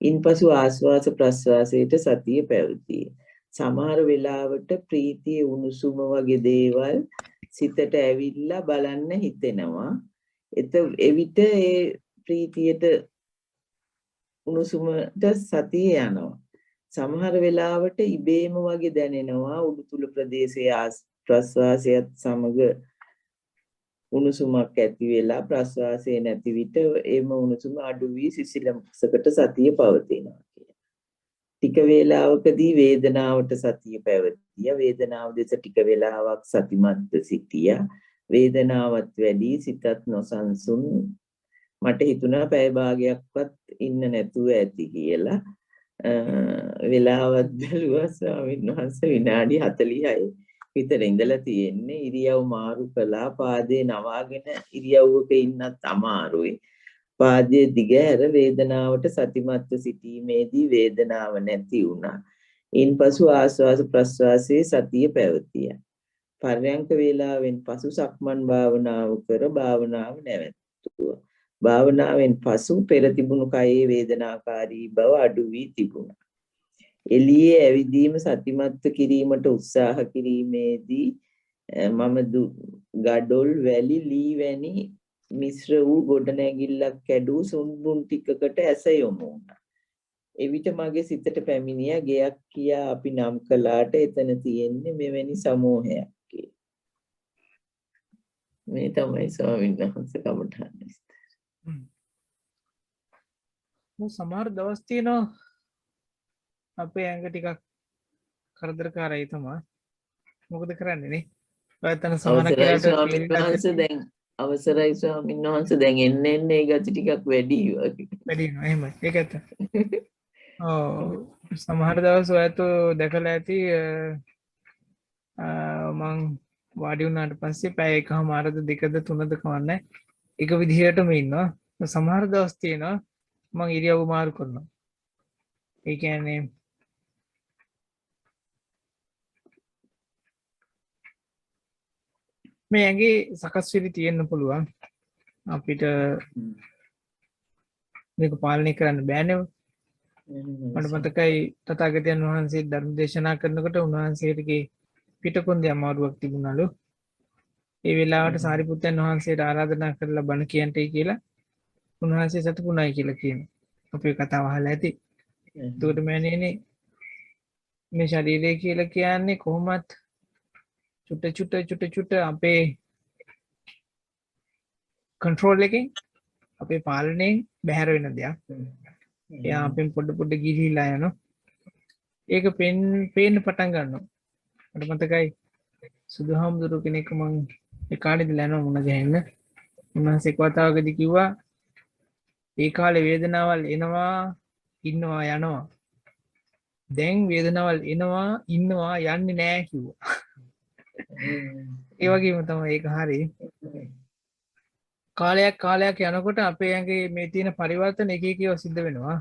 ඉන්පසු ආස්වාස ප්‍රස්වාසයට සතිය පැවතී. සමහර වෙලාවට ප්‍රීතිය උණුසුම වගේ දේවල් සිතට ඇවිල්ලා බලන්න හිතෙනවා. එවිට ඒ ප්‍රීතියට උණුසුමට සතිය යනවා. සමහර වෙලාවට ඉබේම වගේ දැනෙනවා උඩුතුල ප්‍රදේශයේ ප්‍රස්වාසයත් සමග උණුසුමක් ඇති වෙලා ප්‍රස්වාසය නැති විට එම උණුසුම අඩු වී සිසිලසකට සතිය පවතිනවා කියලා. ටික වේලාවකදී වේදනාවට සතිය පැවතිය. වේදනාව දෙස ටික වේලාවක් සතිමත්ව සිටියා. වේදනාවත් වැඩි සිතත් නොසන්සුන්. මට හිතුණා පැය භාගයක්වත් ඉන්න නැතුව ඇති කියලා. වෙලාවත් බැලුවා ස්වාමීන් වහන්සේ විනාඩි 46 විතර ඉඳලා තියෙන්නේ. ඉරියව් මාරු කළා. පාදේ නවාගෙන ඉරියව්වක ඉන්නත් අමාරුයි. පාදයේ දිගහැර වේදනාවට සතිමත්ව සිටීමේදී වේදනාව නැති වුණා. ඉන්පසු ආස්වාස ප්‍රස්වාසයේ සතිය පැවතියා. පර්යංක වේලාවෙන් පසු සක්මන් භාවනාව කර භාවනාව නැවැත්තුවා. භාවනාවෙන් පසු පෙර තිබුණු කයේ වේදනාකාරී බව අඩු වී තිබුණා. එළියේ ඇවිදීම සතිමත්ව කිරීමට උත්සාහ කිරීමේදී මම ගඩොල් වැලි ලී වැනි මිශ්‍ර වූ ගොඩනැගිල්ලක් කැඩූ සුන්බුන් ටිකකට ඇස යොමු වුණා. එවිට මගේ සිතට පැමිණියා ගෙයක් කියා අපි නම් කළාට එතන තියෙන්නේ මෙවැනි සමූහයක් කියලා. මේ තමයි ස්වාමීන් වහන්සේ කමඨාන් විස්තර. සමහර දවස් තියෙනවා අපේ ඇඟ ටිකක් කරදරකාරයි තමයි. මොකද කරන්නේ නේ? ඔයතන සමහර කෙනාට දැන් අවසරයි ස්වාමීන් වහන්සේ දැන් එන්න ඒ ගති ටිකක් වැඩි වගේ. වැඩි වෙනවා එහෙම. ඒක ඇත්ත. ඔව් සමහර දවස් ඔයත් දැකලා ඇති මං වාඩි වුණාට පස්සේ පැය එකමාරද දෙකද තුනද කවන්නේ එක විදිහටම ඉන්නවා. සමහර දවස් තියෙනවා මං ඉරියව් මාරු කරනවා. ඒ කියන්නේ මේ ඇඟේ සකස් වෙලි තියෙන්න පුළුවන් අපිට මේක පාලනය කරන්න බෑනේ. මට මතකයි තථාගතයන් වහන්සේ ධර්ම දේශනා කරනකොට උන්වහන්සේටගේ පිටකොන්දේ අමාරුවක් තිබුණලු. ඒ වෙලාවට සාරිපුත්තයන් වහන්සේට ආරාධනා කරලා බණ කියන්ටයි කියලා උන්වහන්සේ සතුටුුණයි කියලා කියනවා. අපේ කතාව අහලා ඇති. එතකොට මෑණියනේ මේ ශරීරය කියලා කියන්නේ කොහොමත් චුට්ට අපේ කන්ට්‍රෝල් එකෙන් අපේ පාලනයෙන් බැහැර වෙන දෙයක්. එයා අපෙන් පොඩ ගිහිලා යනවා. ඒක පේන්න පටන් ගන්නවා. මට මතකයි සුදුහාමුදුරු කෙනෙක් මං ඒ කාලේදී ලැනව මුණ ගැහෙන්න. උන්වහන්සේ එක් වතාවකදී කිව්වා ඒ කාලේ වේදනාවල් එනවා ඉන්නවා යනවා. දැන් වේදනාවල් එනවා ඉන්නවා යන්නේ නැහැ කිව්වා. ඒ වගේම තමයි ඒක හරියි. කාලයක් යනකොට අපේ ඇඟේ මේ තියෙන පරිවර්තන එක එක ඒවා සිද්ධ වෙනවා.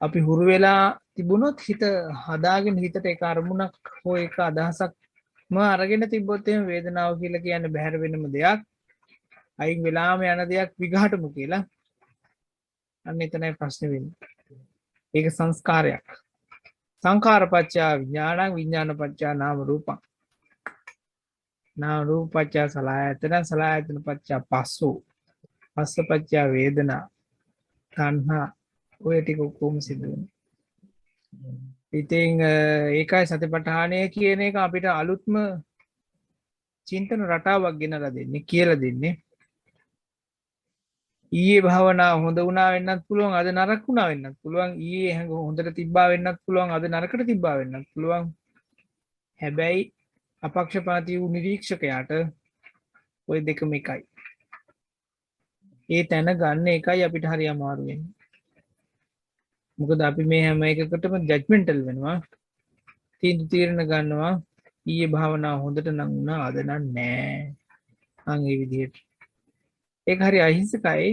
අපි හුරු වෙලා තිබුණොත් හිත හදාගෙන හිතට ඒක අරමුණක් හෝ ඒක අදහසක්ම අරගෙන තිබ්බොත් එහෙම වේදනාව කියලා කියන්නේ බැහැර වෙනම දෙයක්. අයින් වෙලාම යන දෙයක් විඝාටමු කියලා. අන්න එතනයි ප්‍රශ්නේ වෙන්නේ. ඒක සංස්කාරයක්. සංඛාරපච්චය විඥානං විඥානපච්චය නාම රූපං. නාම රූපපච්චය සලආයතන සලආයතන පච්චය පස්සෝ. පස්සපච්චය වේදනා. තණ්හා ඔය ටික කොහොම සිද්ධ වෙන්නේ. ඉතින් ඒකයි සතිපට්ඨානය කියන එක අපිට අලුත්ම චින්තන රටාවක් ගෙනලා දෙන්නේ කියලා දෙන්නේ. ඊයේ භාවනාව හොඳ වුණා වෙන්නත් පුළුවන් අද නරක වුණා වෙන්නත් පුළුවන්. ඊයේ හැඟ හොඳට තිබ්බා වෙන්නත් පුළුවන් අද නරකට තිබ්බා වෙන්නත් පුළුවන්. හැබැයි අපක්ෂපාතී වූ නිරීක්ෂකයාට ওই දෙකම එකයි. ඒ තැන ගන්න එකයි අපිට හරි අමාරු වෙන්නේ. මොකද අපි මේ හැම එකකටම ජජ්මෙන්ටල් වෙනවා. තීරණ ගන්නවා. ඊයේ භාවනාව හොඳට නම් වුණා අද නම් නෑ. අන් ඒ විදිහට. ඒක හරි අහිංසකයි.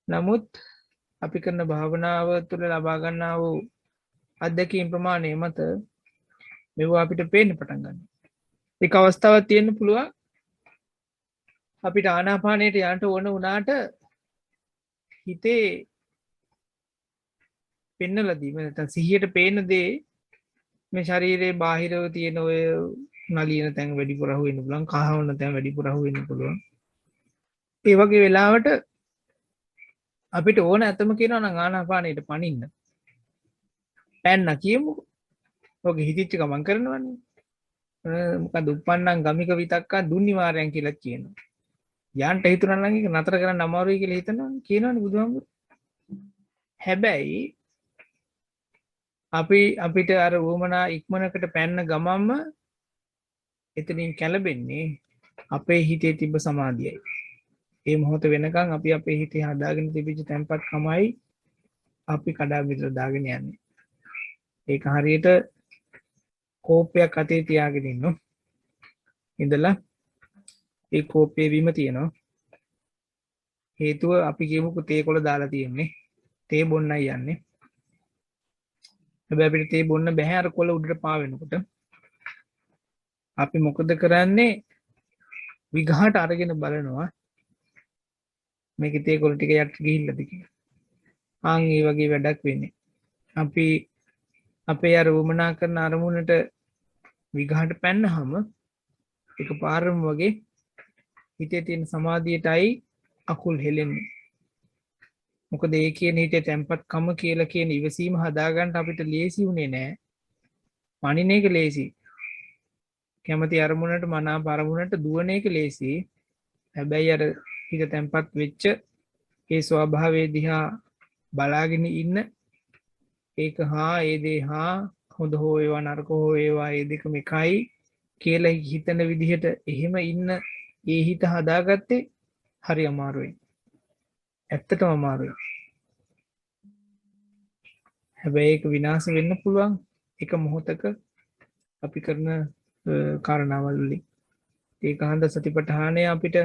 නමුත් අපි කරන භාවනාව තුළ ලබා ගන්නා වූ අත්දැකීම් ප්‍රමාණය මත මේවා අපිට පේන්න පටන් ගන්නවා. ඒක අවස්ථාවක් තියෙන්න පුළුවන්. අපිට ආනාපානයට යන්න ඕන වුණාට හිතේ පෙන්නලා දීම නැත්නම් සිහියට පේන දේ මේ ශරීරයේ බාහිරව තියෙන ඔය නලියන තැන් වැඩිපුර අහු වෙන්න පුළුවන්. කහවන තැන් වැඩිපුර අහු වෙන්න පුළුවන්. ඒ වගේ වෙලාවට අපිට ඕන ඇතම කියනවා නම් ආනාපානයට පනින්න. පැන්න කියමු. ඔගේ හිතිච්ච ගමන් කරනවනේ. මොකද උප්පන්නං ගමික විතක්කා දුන්නිවාරයන් කියලා කියනවා. යන්ට හිතුණා නම් ඒක නතර කරන්න අමාරුයි කියලා හිතනවා කියනවනේ බුදුහාමුදුරුවෝ. හැබැයි අපිට අර වුමනා ඉක්මනකට පැන්න ගමම්ම එතනින් කැළඹෙන්නේ අපේ හිතේ තිබ්බ සමාධියයි. ඒ මොහොත වෙනකන් අපි අපේ හිතේ හදාගෙන තිබිච්ච තැම්පත්කමයි අපි කඩා බිඳලා දාගෙන යන්නේ. ඒක හරියට කෝපයක් අතේ තියාගෙන ඉඳලා ඒ කෝපයේ බිම තියෙනවා. හේතුව අපි කියමුකෝ තේ කොළ දාලා තියෙන්නේ. තේ බොන්නයි යන්නේ. හැබැයි අපිට තේ බොන්න බැහැ අර කොළ උඩට පාවෙනකොට. අපි මොකද කරන්නේ? විඝාට අරගෙන බලනවා. මේකේ තේ කොළ ටික යට ගිහිල්ලාද කියලා. ආන් ඒ වගේ වැඩක් වෙන්නේ. අපි අපේ අර වමනා කරන අරමුණට විඝාට පැන්නහම එකපාරම වගේ හිතේ තියෙන සමාධියටයි අකුල් හෙලෙන්නේ. මොකද ඒ කියන හිතේ තැම්පත්කම කියලා කියන ඉවසීම හදාගන්න අපිට ලේසි වුණේ නෑ. මනින එක ලේසි. කැමති අරමුණට මනාප අරමුණට දුවන එක ලේසි. හැබැයි අර හිත තැම්පත් වෙච්ච ඒ ස්වභාවය දිහා බලාගෙන ඉන්න ඒක ඒ දේ හොඳ හෝ ඒවා නරක හෝ ඒවා ඒ දෙකම එකයි කියලා හිතන විදිහට එහෙම ඉන්න ඒ හිත හදාගත්තේ හරි අමාරුයි. ඇත්තටම අමාරුයි. හැබැයි ඒක විනාශ වෙන්න පුළුවන් එක මොහොතක අපි කරන කාරණාවල් වලින්. ඒක හන්ද සතිපට්ඨානය අපිට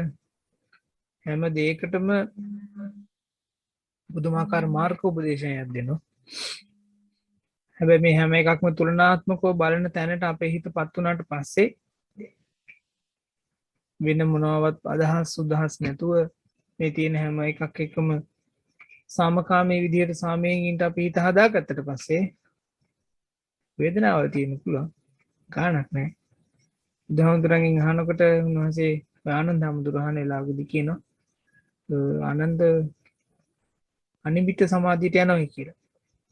හැම දෙයකටම බුදුමාකාර මාර්ග උපදේශයක් දෙනවා. හැබැයි මේ හැම එකක්ම තුලනාත්මකව බලන තැනට අපේ හිතපත් වුණාට පස්සේ වෙන මොනවත් අදහස් සුදහස් නැතුව මේ තියෙන හැම එකක් එකම සාමකාමී විදිහට සාමයෙන් ඉන්න අපි හිත හදාගත්තට පස්සේ වේදනාවල් තියෙන්න පුළුවන්. ගාණක් නැහැ. බුදුහාමුදුරන්ගෙන් අහනකොට උන්වහන්සේ ආනන්ද හාමුදුරුවෝ වෙලාවකදී කියනවා ආනන්ද අනිමිත්ත සමාධියට යනවා කියලා.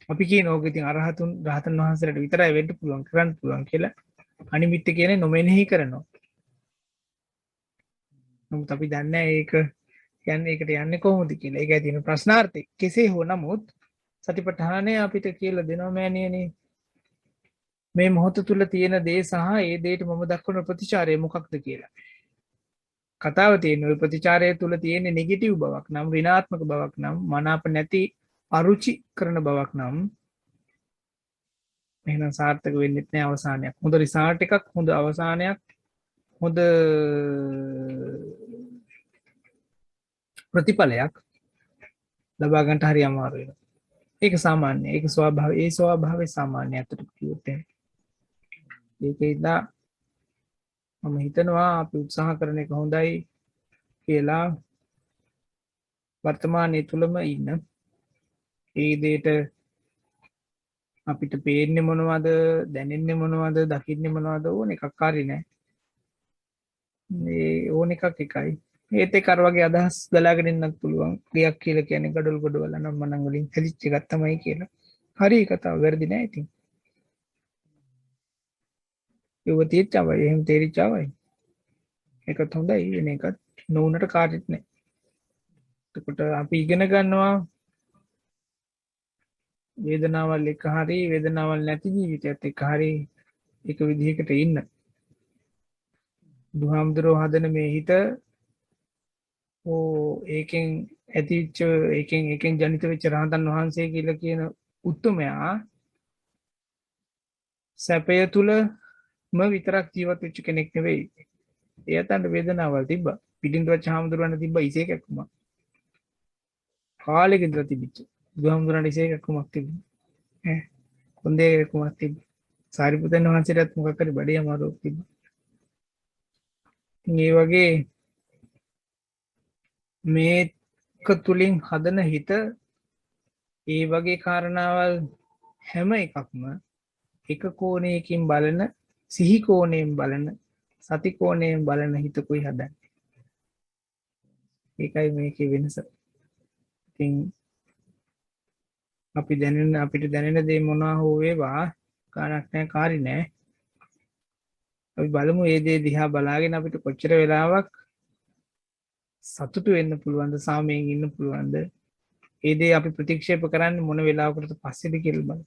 අපි කියන ඕක ඉතින් රහතන් වහන්සේලාට විතරයි වෙන්න පුළුවන් කරන්න පුළුවන් කියලා. අනිමිත්ත කියන්නේ නොමෙනෙහි කරනවා. නමුත් අපි දන්නේ ඒක කියන්නේ ඒකට යන්නේ කොහොමද කියලා. ඒකයි තියෙන ප්‍රශ්නාර්ථය. කෙසේ හෝ නමුත් සතිපට්ඨානය අපිට කියලා දෙනවා මෑණියනේ. මේ මොහොත තුල තියෙන දේ සහ ඒ දේට මම දක්වන ප්‍රතිචාරය මොකක්ද කියලා. කතාව තියෙන ওই ප්‍රතිචාරය තුල තියෙන නෙගටිව් බවක් නම් ඍණාත්මක බවක් නම් මනාප නැති අරුචි කරන බවක් නම් එහෙනම් සාර්ථක වෙන්නේ නැහැ අවසානයක්. හොඳ රිසල්ට් එකක්, හොඳ අවසානයක්, හොඳ ප්‍රතිඵලයක් ලබා ගන්නට හරි අමාරු වෙනවා. ඒක සාමාන්‍යයි. ඒක ස්වභාවය. ඒ ස්වභාවය සාමාන්‍ය අතට කිව්වොත් ඒකේද මම හිතනවා අපි උත්සාහ කරන එක හොඳයි කියලා වර්තමානයේ තුලම ඉන්න. ඒ දෙයට අපිට පේන්නේ මොනවද, දැනෙන්නේ මොනවද, දකින්නේ මොනවද ඕන එකක් හරි නෑ. මේ ඕන එකක් එකයි. ඒත් ඒක අර වගේ අදහස් ගලාගෙන ඉන්නත් පුළුවන්. ක්‍රියාවක් කියලා කියන්නේ ගඩොල් ගොඩවල නම් මනං වලින් හැදිච්ච එකක් තමයි කියලා. හරි කතාව වැරදි නෑ ඉතින්. ඒව තියෙච්චවයි එහෙම තේරිච්චවයි. ඒකත් හොඳයි වෙන එකත් නොඋනට කාටත් නෑ. එතකොට අපි ඉගෙන ගන්නවා වේදනාවල් එක හරි වේදනාවල් නැති ජීවිතයත් එක හරි එක විදිහකට ඉන්න. බුදුහාමුදුරුවෝ හදන මේ හිත ඒකෙන් ඇතිවෙච්ච ඒකෙන් ජනිත වෙච්ච රහතන් වහන්සේ කියලා කියන උත්තමයා සැපය තුලම විතරක් ජීවත් වෙච්ච කෙනෙක් නෙවෙයි. එයාට වේදනාවල් තිබ්බා. පිටින්දවච්ච හාමුදුරුවන්ට තිබ්බා ඉසේ කැක්කුමක්. කාලෙක ඉඳලා තිබිච්ච. බුදුහාමුදුරන්ට ඉසේ කැක්කුමක් තිබුණා. කොන්දේ කැක්කුමක් තිබ්බා. සාරිපුතන් වහන්සේටත් මොකක් හරි බඩේ අමාරුවක් තිබ්බා. මේ වගේ මේක තුලින් හදන හිත ඒ වගේ කාරණාවල් හැම එකක්ම එක කෝණයකින් බලන සිහි කෝණයෙන් බලන සති කෝණයෙන් බලන හිතකුයි හදන්නේ. ඒකයි මේකේ වෙනස. ඉතින් අපිට දැනෙන දේ මොනවා හෝ වේවා කාණක් නැහැ කාරි නැහැ. අපි බලමු මේ දේ දිහා බලාගෙන අපිට කොච්චර වෙලාවක් සතුටු වෙන්න පුළුවන්ද සාමයෙන් ඉන්න පුළුවන්ද ඒ දේ අපි ප්‍රතික්ෂේප කරන්නේ මොන වෙලාවකටද පස්සේද කියලා බලන්න.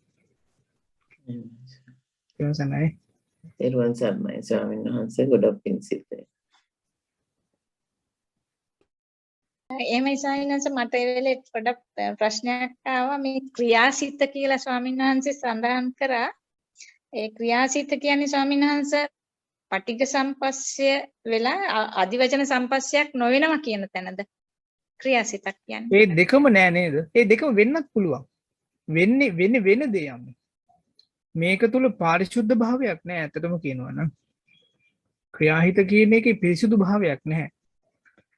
එවසනයි. එරුවන් සර්මයි ස්වාමීන් වහන්සේ ගොඩක් පිං සිද්ධ වෙනවා. එහෙමයි සාහිනස මට ඒ වෙලේ පොඩක් ප්‍රශ්නයක් ආවා මේ ක්‍රියාසිත කියලා ස්වාමීන් වහන්සේ සඳහන් කරා. ඒ ක්‍රියාසිත කියන්නේ ස්වාමීන් වහන්සේ පටිඝ සම්පස්සය වෙලා අදිවචන සම්පස්සයක් නොවෙනවා කියන තැනද ක්‍රියාසිතක් කියන්නේ. ඒ දෙකම නෑ නේද? ඒ දෙකම වෙන්නත් පුළුවන්. වෙන්නේ වෙන දෙයක්. මේක තුල පාරිශුද්ධ භාවයක් නෑ ඇත්තටම කියනවා නම්. ක්‍රියාහිත කියන එකේ පිරිසුදු භාවයක් නැහැ.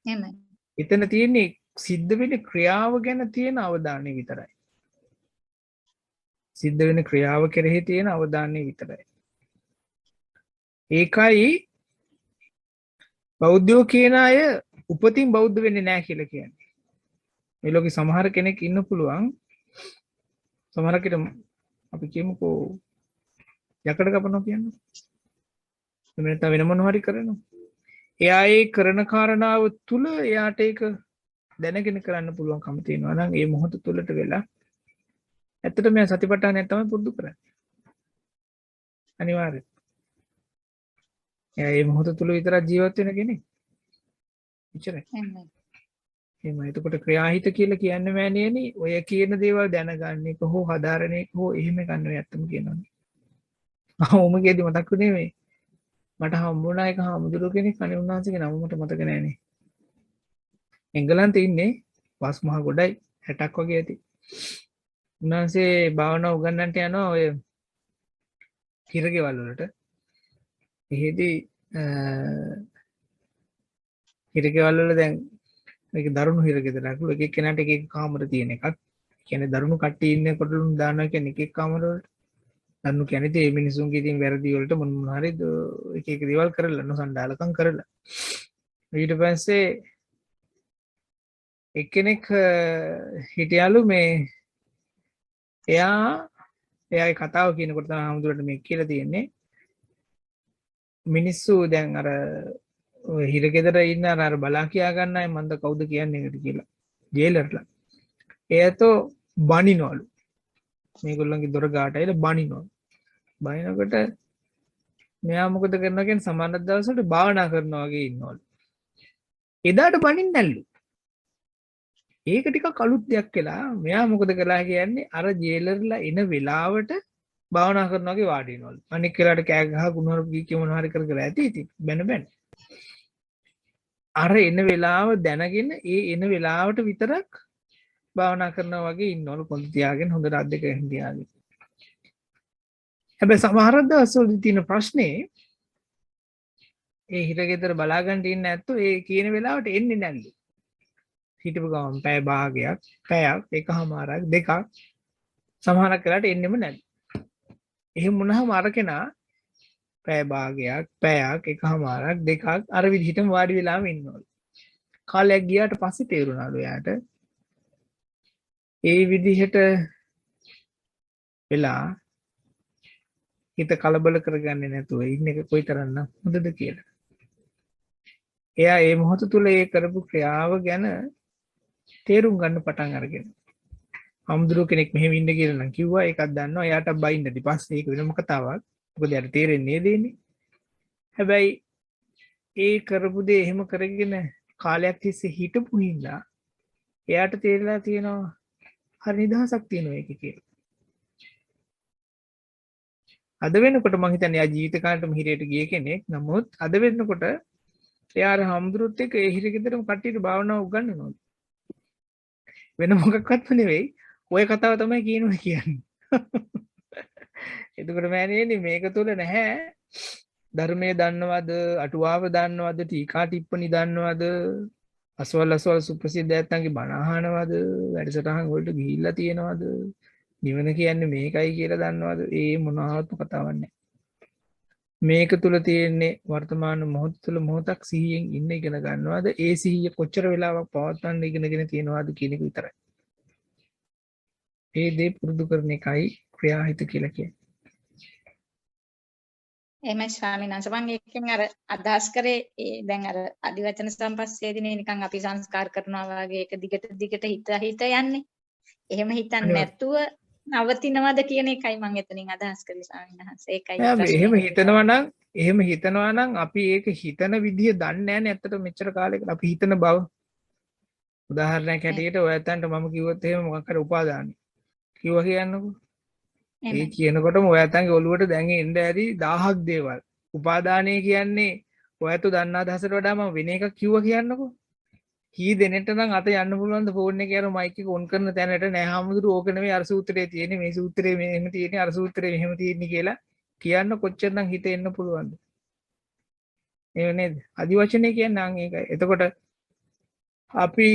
එහෙමයි. එතන තියෙන්නේ සිද්ධ වෙන ක්‍රියාව ගැන තියෙන අවධානය විතරයි. සිද්ධ වෙන ක්‍රියාව කෙරෙහි තියෙන අවධානය විතරයි. ඒකයි බෞද්ධයෝ කියන අය උපතින් බෞද්ධ වෙන්නේ නැහැ කියලා කියන්නේ. මේ ලෝකේ සමහර කෙනෙක් ඉන්න පුළුවන් සමහර කෙනෙක් අපි කියමුකෝ යකඩ කපනවා කියන්නේ. එමෙන්න තව වෙන මොනවා හරි කරනවා. එයා ඒ කරන කාරණාව තුල එයාට ඒක දැනගෙන කරන්න පුළුවන්කම තියෙනවා නම් ඒ මොහොත තුලට වෙලා ඇත්තට මේ සතිපට්ඨානය තමයි පුරුදු කරන්නේ. අනිවාර්යයෙන්. එයා මේ මොහොත තුල විතරක් ජීවත් වෙන කෙනෙක්. එච්චරයි. එහෙමයි. එතකොට ක්‍රියාහිත කියලා කියන්නේ මෑණියනි ඔය කියන දේවල් දැනගන්න එක හෝ හදාරණ එක හෝ එහෙම ගන්න ඔය ඇත්තම කියනවා. ඔමුගේදී මතක් වුණේ මේ මට හම්බුණා එක හාමුදුරුවෝ කෙනෙක් අනේ උන්වහන්සේගේ නම මට මතක නෑනේ. එංගලන්තේ ඉන්නේ වස් මහ ගොඩයි 60ක් වගේ ඇති. උන්වහන්සේ භාවනා උගන්වන්නට යනවා ඔය හිරගෙවල් වලට. එහෙදී හිරගෙවල් වල දැන් මේක දරුණු හිරගෙදරක්. එක එක්කෙනාට එක එක කාමර තියෙන එකක්. කියන්නේ දරුණු කට්ටිය ඉන්නකොට දානවා කියන්නේ එක එක කාමර වලට. දරුණු කියන්නේ ඉතින් මේ මිනිසුන්ගේ ඉතින් වැරදි වලට මොන හරි එක එක දේවල් කරලා නොසන්ඩාලකම් කරලා. ඊට පස්සේ එක්කෙනෙක් හිටියලු මේ එයාගේ කතාව කියනකොට තමයි හමුදුරට මේ කියලා තියෙන්නේ. මිනිස්සු දැන් අර හිරගෙදර ඉන්න අර බලා කියා ගන්න අය මන්ද කවුද කියන්නේ ඒකට කියලා. ජේලර්ලා. එයාතෝ බනිනවලු. මේගොල්ලන්ගේ දොර ගාට ඇවිල්ලා බනිනවලු. බනිනකොට මෙයා මොකද කරනවා කියන්නේ සමාන දවසට භාවනා කරනවා වගේ ඉන්නවලු. එදාට බනින්න නැල්ලු. ඒක ටිකක් අලුත් දෙයක් කියලා මෙයා මොකද කළා කියන්නේ අර ජේලර්ලා එන වෙලාවට භාවනා කරනවා වගේ වාඩි වෙනවලු. අනික් වෙලාවට කෑ ගහ කුණුහරුප කී මොන හරි කර කර ඇති ඉතින් බැන. අර එන වෙලාව දැනගෙන ඒ එන වෙලාවට විතරක් භාවනා කරනවා වගේ ඉන්නවලු පොඩි තියාගෙන හොඳට අත් දෙක හිටියාගෙන. හැබැයි සමහර දවස්වලදී තියෙන ප්‍රශ්නේ ඒ හිරගෙදර බලාගන්න ඉන්න ඇත්තෝ ඒ කියන වෙලාවට එන්නේ නැල්ලු. හිටපු ගමන් පැය භාගයක්, පැයක්, එකමාරක්, දෙකක් සමහරක් වෙලාවට එන්නෙම නැල්ලු. එහෙම වුණාම අර කෙනා පැය භාගයක්, පැයක්, එකමාරක්, දෙකක් අර විදිහටම වාඩි වෙලාම ඉන්නවලු. කාලයක් ගියාට පස්සේ තේරුණාලු එයාට ඒ විදිහට වෙලා හිත කලබල කරගන්නේ නැතුව ඉන්න එක කොයිතරම්නම් හොඳද කියලා. එයා ඒ මොහොත තුල ඒ කරපු ක්‍රියාව ගැන තේරුම් ගන්න පටන් අරගෙන. අම්දුරු කෙනෙක් මෙහෙම ඉන්න කියලා නම් කිව්වා ඒකක් දන්නවා එයාට බයින්න ඊට පස්සේ ඒක වෙනම කතාවක්. මොකද යාට තේරෙන්නේ දෙන්නේ. හැබැයි ඒ කරපු දේ එහෙම කරගෙන කාලයක් තිස්සේ හිටපු හින්දා එයාට තේරලා තියෙනවා හරි නිදහසක් තියෙනවා ඒකේ කියලා. අද වෙනකොට මං හිතන්නේ එයා ජීවිත කාලෙටම හිරේට ගිය කෙනෙක්. නමුත් අද වෙනකොට එයා අර හම්දුරුත් එක්ක ඒ හිරගෙදරම කට්ටියට භාවනාව උගන්වනවා. වෙන මොකක්වත් නෙවෙයි. ඔය කතාව තමයි කියනවා කියන්නේ. එතකොට මෑණියනි මේක තුල නැහැ ධර්මයේ දන්නවද, අටුවාව දන්නවද, ටීකා ටිප්පණි දන්නවද, අසවල් සුප්‍රසිද්ධ ඇත්තන්ගේ බණ අහනවද, වැඩසටහන් වලට ගිහිල්ලා තියෙනවද, නිවන කියන්නේ මේකයි කියලා දන්නවද? ඒ මොනවාත්ම කතාවක් නැහැ. මේක තුල තියෙන්නේ වර්තමාන මොහොත තුල මොහොතක් සිහියෙන් ඉන්න ඉගෙන ගන්නවද? ඒ සිහිය කොච්චර වෙලාවක් පවත්වන්න ඉගෙනගෙන තියෙනවද කියන එක විතරයි. ඒ දේ පුරුදු කරන එකයි ක්‍රියාහිත කියලා කියන්නේ. එහෙමයි ස්වාමීන් වහන්සේ මම ඒකෙන් අර අදහස් කරේ දැන් අර අදිවචන සම්පස්සේදීනේ නිකන් අපි සංස්කාර කරනවා වගේ ඒක දිගට හිත යන්නේ. එහෙම හිතන්නේ නැතුව නවතිනවද කියන එකයි මම එතනින් අදහස් කරේ ස්වාමීන් වහන්සේ. ඒකයි එහෙම හිතනවා නම් අපි ඒක හිතන විදිය දන්නේ නැහැ නේ ඇත්තට මෙච්චර කාලයකට අපි හිතන බව. උදාහරණයක් හැටියට ඔය ඇත්තන්ට මම කිව්වොත් එහෙම මොකක් හරි උපාදානයි. කිව්වා කියන්නකෝ. ඒ කියනකොටම ඔය ඇත්තන්ගේ ඔළුවට දැන් එන්න ඇති 1000ක් දේවල්. උපාදානය කියන්නේ ඔයත් දන්නා අදහසට වඩා මම වෙන එකක් කිව්වා කියන්නකෝ. කී දෙනෙක්ට නම් අත යන්න පුළුවන්ද ෆෝන් එකේ අර මයික් එක ඔන් කරන තැනට නෑ හාමුදුරු ඕක නෙමෙයි අර සූත්‍රයේ තියෙන්නේ මේ සූත්‍රයේ මෙහෙම තියෙන්නේ අර සූත්‍රයේ මෙහෙම තියෙන්නේ කියලා කියන්න කොච්චරනම් හිත එන්න පුළුවන්ද? ඒ නේද? අදිවචනේ කියන්නේ නම් ඒකයි. එතකොට අපි